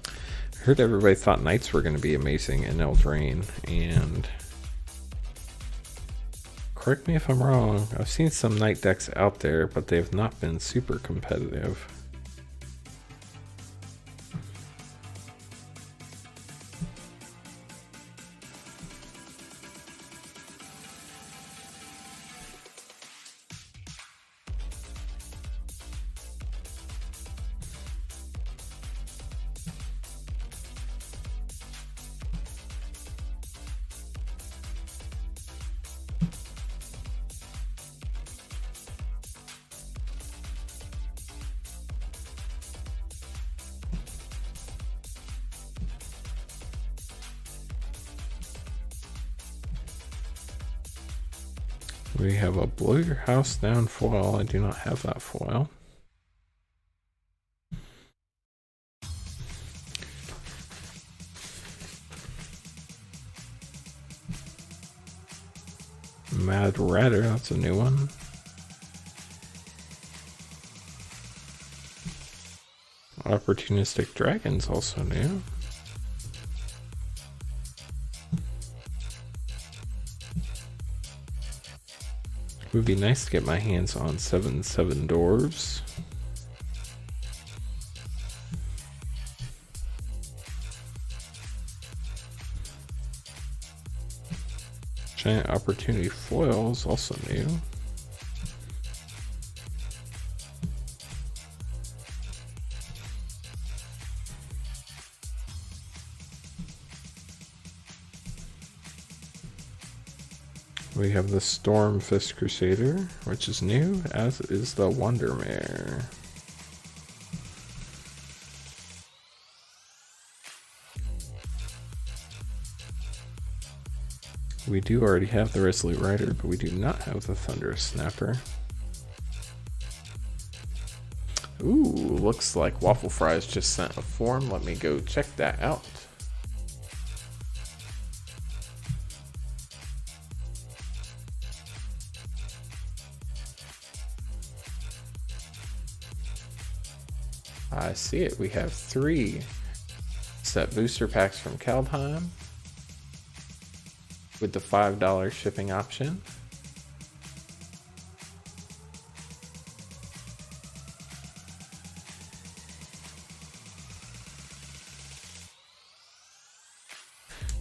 A: I heard everybody thought Knights were going to be amazing in Eldraine, and correct me if I'm wrong, I've seen some Knight decks out there, but they have not been super competitive. We have a Blow Your House Down foil. I do not have that foil. Mad Ratter, that's a new one. Opportunistic Dragon's also new. It would be nice to get my hands on 7/7 Dwarves. Giant Opportunity Foil is also new. We have the Stormfist Crusader, which is new, as is the Wondermare. We do already have the Resolute Rider, but we do not have the Thunderous Snapper. Ooh, looks like Waffle Fries just sent a form. Let me go check that out. I see it. We have 3 set booster packs from Kaldheim with the $5 shipping option.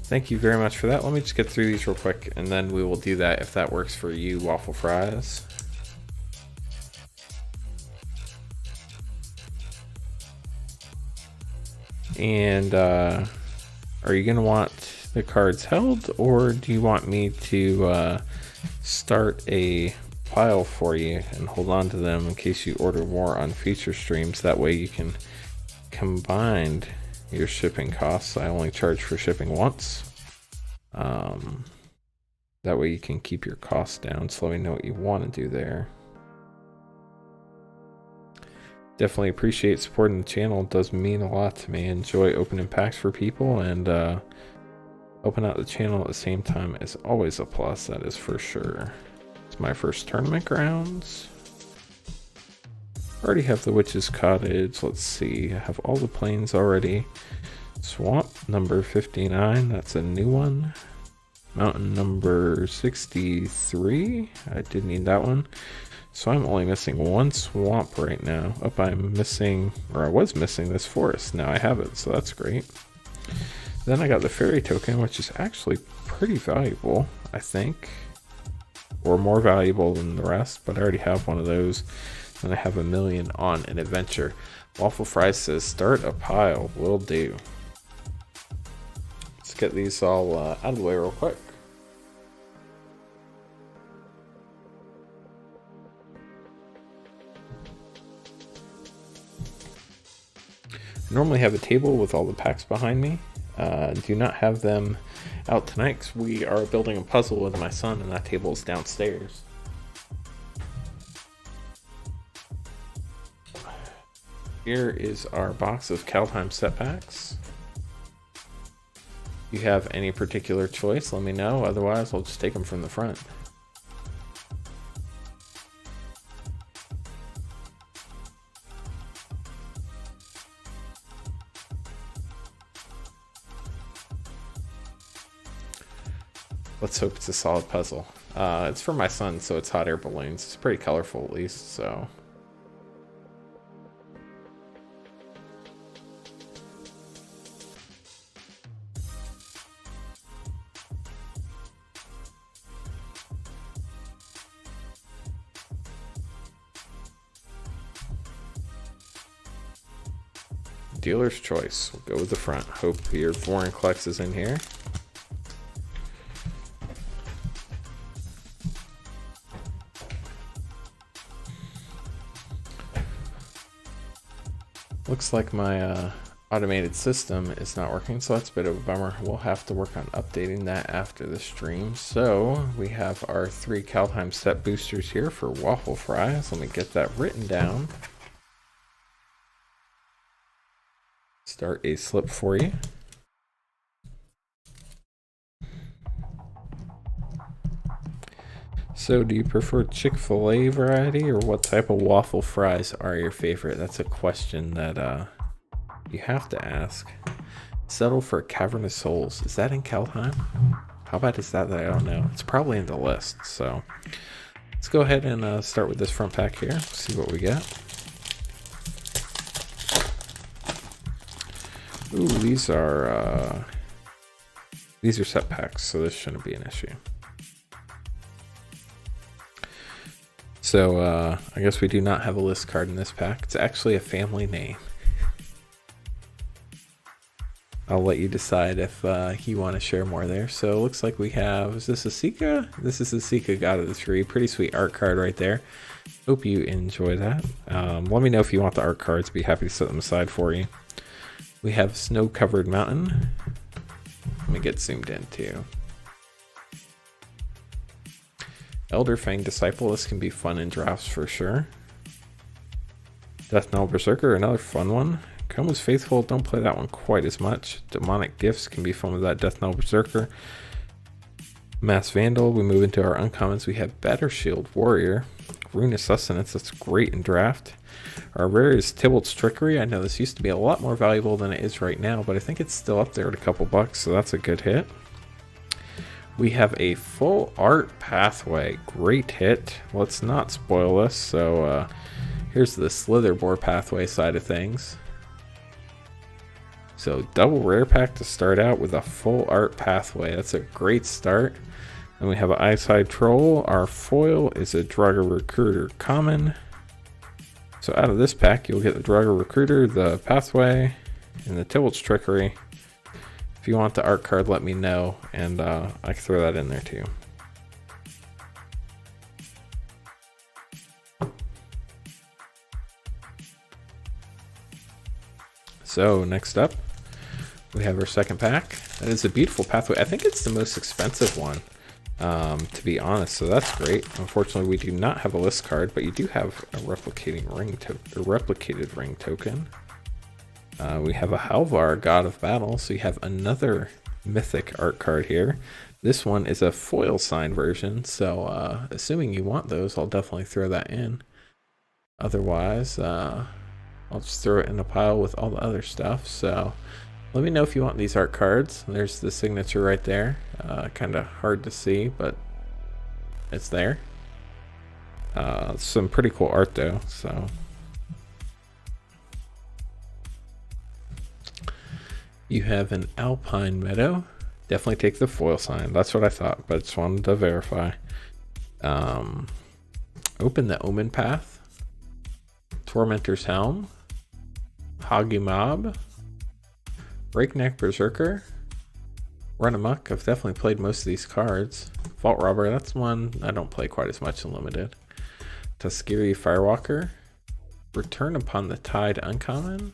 A: Thank you very much for that. Let me just get through these real quick, and then we will do that if that works for you, Waffle Fries. And are you going to want the cards held, or do you want me to start a pile for you and hold on to them in case you order more on future streams? That way you can combine your shipping costs. I only charge for shipping once. That way you can keep your costs down, so let me know what you want to do there. Definitely appreciate supporting the channel. It does mean a lot to me. Enjoy opening packs for people, and open out the channel at the same time is always a plus, that is for sure. It's my first tournament grounds. Already have the Witch's Cottage. Let's see, I have all the plains already. Swamp number 59, that's a new one. Mountain number 63, I did need that one. So I'm only missing one swamp right now. I'm missing, or I was missing this forest. Now I have it, so that's great. Then I got the fairy token, which is actually pretty valuable, I think. Or more valuable than the rest, but I already have one of those. And I have 1 million on an adventure. Waffle Fries says, start a pile. Will do. Let's get these all out of the way real quick. I normally have a table with all the packs behind me. Do not have them out tonight because we are building a puzzle with my son, and that table is downstairs. Here is our box of Kaldheim set packs. If you have any particular choice, let me know. Otherwise, I'll just take them from the front. Let's hope it's a solid puzzle. It's for my son, so it's hot air balloons. It's pretty colorful at least, so. Dealer's choice. We'll go with the front. Hope your foreign Klex is in here. Looks like my automated system is not working, so that's a bit of a bummer. We'll have to work on updating that after the stream. So we have our 3 Kaldheim set boosters here for Waffle Fries. Let me get that written down. Start a slip for you. So do you prefer Chick-fil-A variety, or what type of waffle fries are your favorite? That's a question that you have to ask. Settle for Cavernous Souls. Is that in Kaldheim? How bad is that I don't know? It's probably in the list, so let's go ahead and start with this front pack here. See what we get. Ooh, these are set packs, so this shouldn't be an issue. So I guess we do not have a list card in this pack. It's actually a family name. I'll let you decide if you want to share more there. So it looks like we have, is this a Sika? This is a Sika God of the Tree. Pretty sweet art card right there. Hope you enjoy that. Let me know if you want the art cards. Be happy to set them aside for you. We have Snow-Covered Mountain. Let me get zoomed in too. Elder Fang Disciple. This can be fun in drafts for sure. Death Knell Berserker, another fun one. Koma's Faithful, don't play that one quite as much. Demonic Gifts can be fun with that Death Knell Berserker. Mass Vandal, we move into our uncommons. We have Batter Shield Warrior. Rune of Sustenance, that's great in draft. Our rare is Tybalt's Trickery. I know this used to be a lot more valuable than it is right now, but I think it's still up there at a couple bucks, so that's a good hit. We have a Full Art Pathway. Great hit. Let's not spoil this. So here's the Slitherboar Pathway side of things. So double rare pack to start out with a Full Art Pathway. That's a great start. Then we have an Eyeside Troll. Our foil is a Draugr Recruiter common. So out of this pack, you'll get the Draugr Recruiter, the Pathway, and the Tybalt's Trickery. If you want the art card, let me know, and I can throw that in there too. So next up, we have our second pack. That is a beautiful pathway. I think it's the most expensive one, to be honest, so that's great. Unfortunately, we do not have a list card, but you do have a replicated ring token. We have a Halvar, God of Battle, so you have another mythic art card here. This one is a foil sign version, so assuming you want those, I'll definitely throw that in. Otherwise, I'll just throw it in a pile with all the other stuff. So let me know if you want these art cards. There's the signature right there. Kind of hard to see, but it's there. Some pretty cool art though. So you have an alpine meadow. Definitely take the foil sign. That's what I thought, but just wanted to verify. Open the Omen Path. Tormentor's Helm. Hoggy Mob. Breakneck Berserker. Run Amok. I've definitely played most of these cards. Vault Robber, that's one I don't play quite as much in Limited. Tuskegee Firewalker. Return Upon the Tide uncommon.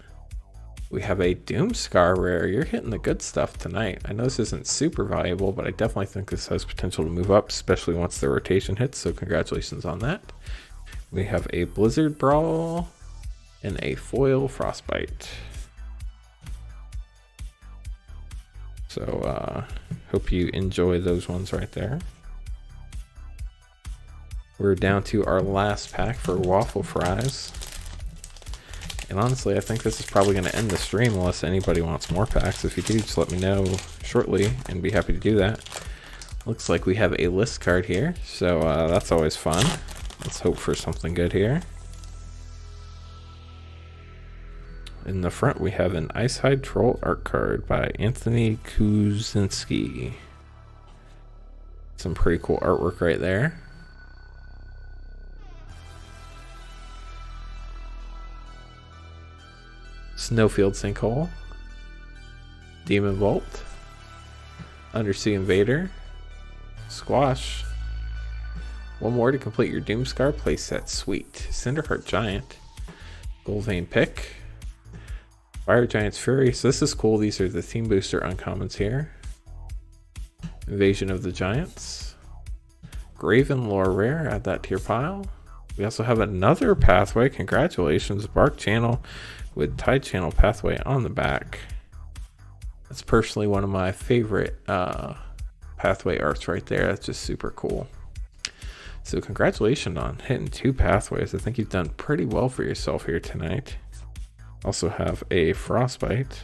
A: We have a Doomscar rare. You're hitting the good stuff tonight. I know this isn't super valuable, but I definitely think this has potential to move up, especially once the rotation hits, so congratulations on that. We have a Blizzard Brawl and a foil Frostbite. So hope you enjoy those ones right there. We're down to our last pack for Waffle Fries. And honestly, I think this is probably going to end the stream unless anybody wants more packs. If you do, just let me know shortly and be happy to do that. Looks like we have a list card here, so that's always fun. Let's hope for something good here. In the front, we have an Icehide Troll art card by Anthony Kuzinski. Some pretty cool artwork right there. Snowfield Sinkhole, Demon Vault, Undersea Invader, Squash. One more to complete your Doomscar playset. Sweet. Cinderheart Giant, Goldvein Pick, Fire Giant's Fury. So this is cool. These are the Theme Booster uncommons here. Invasion of the Giants, Graven Lore rare. Add that to your pile. We also have another pathway. Congratulations, Bark Channel, with Tide Channel Pathway on the back. That's personally one of my favorite pathway arts right there. That's just super cool. So congratulations on hitting 2 pathways. I think you've done pretty well for yourself here tonight. Also have a Frostbite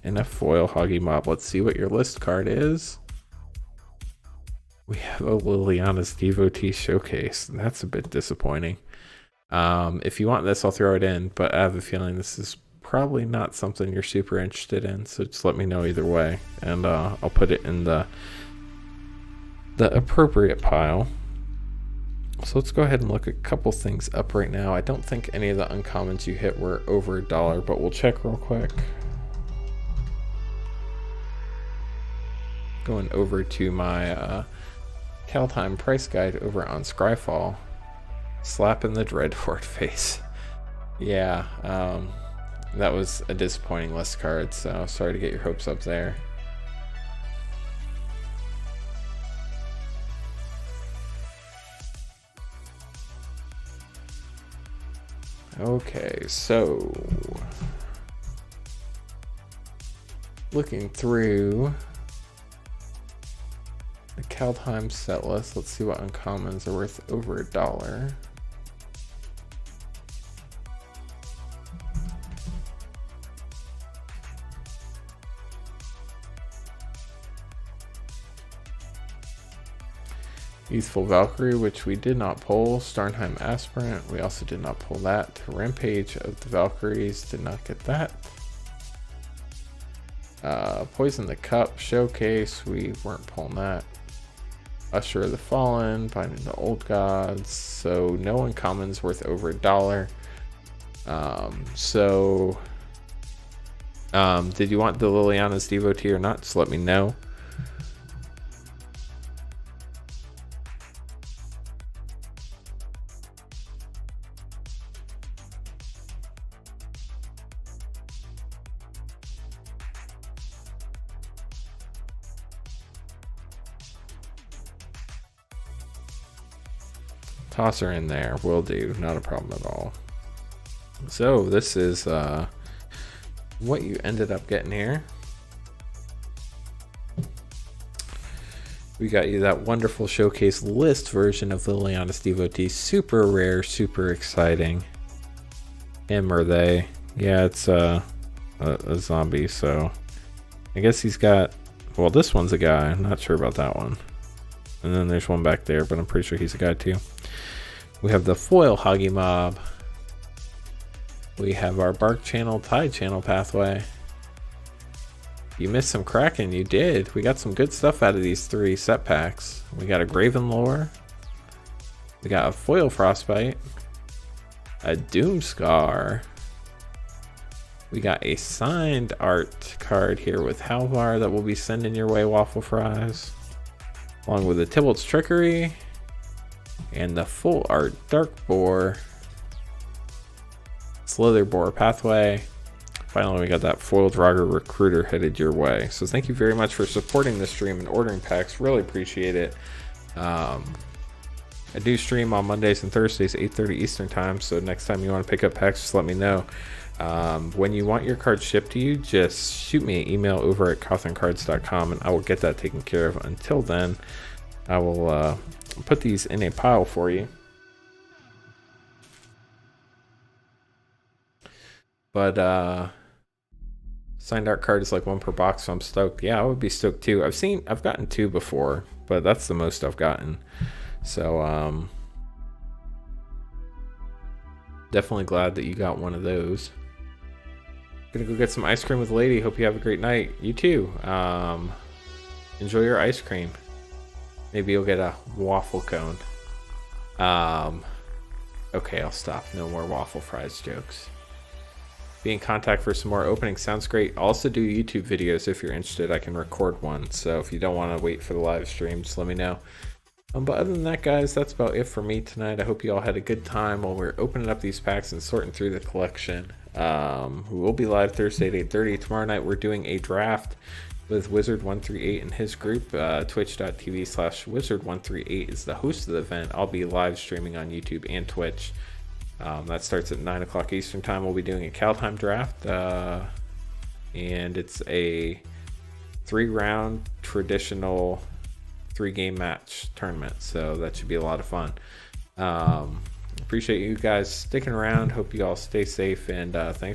A: and a foil Hoggy Mob. Let's see what your list card is. We have a Liliana's Devotee Showcase. That's a bit disappointing. If you want this, I'll throw it in, but I have a feeling this is probably not something you're super interested in, so just let me know either way, and I'll put it in the appropriate pile. So let's go ahead and look a couple things up right now. I don't think any of the uncommons you hit were over $1, but we'll check real quick. Going over to my Kaldheim price guide over on Scryfall. Slapping the Dreadfort face. Yeah, that was a disappointing list card, so sorry to get your hopes up there. Okay, so looking through the Kaldheim set list, let's see what uncommons are worth over $1. Youthful Valkyrie, which we did not pull. Starnheim Aspirant, we also did not pull that. Rampage of the Valkyries, did not get that. Poison the Cup Showcase, we weren't pulling that. Usher of the Fallen, Binding the Old Gods, so no uncommons worth over $1. Did you want the Liliana's Devotee or not? Just let me know. Toss her in there, will do, not a problem at all. So this is what you ended up getting here. We got you that wonderful showcase list version of Liliana's Devotee. Super rare, super exciting. Him or they. Yeah, it's a zombie, so I guess he's got, well, this one's a guy. I'm not sure about that one. And then there's one back there, but I'm pretty sure he's a guy too. We have the foil Hoggy Mob. We have our Bark Channel, Tide Channel pathway. You missed some Kraken, you did. We got some good stuff out of these 3 set packs. We got a Graven Lore. We got a foil Frostbite. A Doomscar. We got a signed art card here with Halvar that we'll be sending your way, Waffle Fries. Along with the Tybalt's Trickery. And the full art Dark Boar. Slither Boar Pathway. Finally, we got that foiled Draugr Recruiter headed your way. So thank you very much for supporting the stream and ordering packs. Really appreciate it. I do stream on Mondays and Thursdays, 8:30 Eastern time. So next time you want to pick up packs, just let me know. When you want your cards shipped to you, just shoot me an email over at cotherncards.com and I will get that taken care of. Until then, I will put these in a pile for you. But signed art card is like 1 per box, so I'm stoked. Yeah, I would be stoked too. I've gotten 2 before, but that's the most I've gotten. So definitely glad that you got one of those. Gonna go get some ice cream with Lady. Hope you have a great night. You too. Enjoy your ice cream. Maybe you'll get a waffle cone. Okay, I'll stop. No more Waffle Fries jokes. Be in contact for some more openings. Sounds great. I'll also do YouTube videos if you're interested. I can record one. So if you don't want to wait for the live stream, just let me know. But other than that, guys, that's about it for me tonight. I hope you all had a good time while we're opening up these packs and sorting through the collection. We will be live Thursday at 8:30. Tomorrow night we're doing a draft with Wizard138 and his group. Twitch.tv/Wizard138 is the host of the event. I'll be live streaming on YouTube and Twitch. That starts at 9 o'clock Eastern time. We'll be doing a Kaldheim draft, and it's a 3-round traditional 3-game match tournament, so that should be a lot of fun. Appreciate you guys sticking around. Hope you all stay safe, and thanks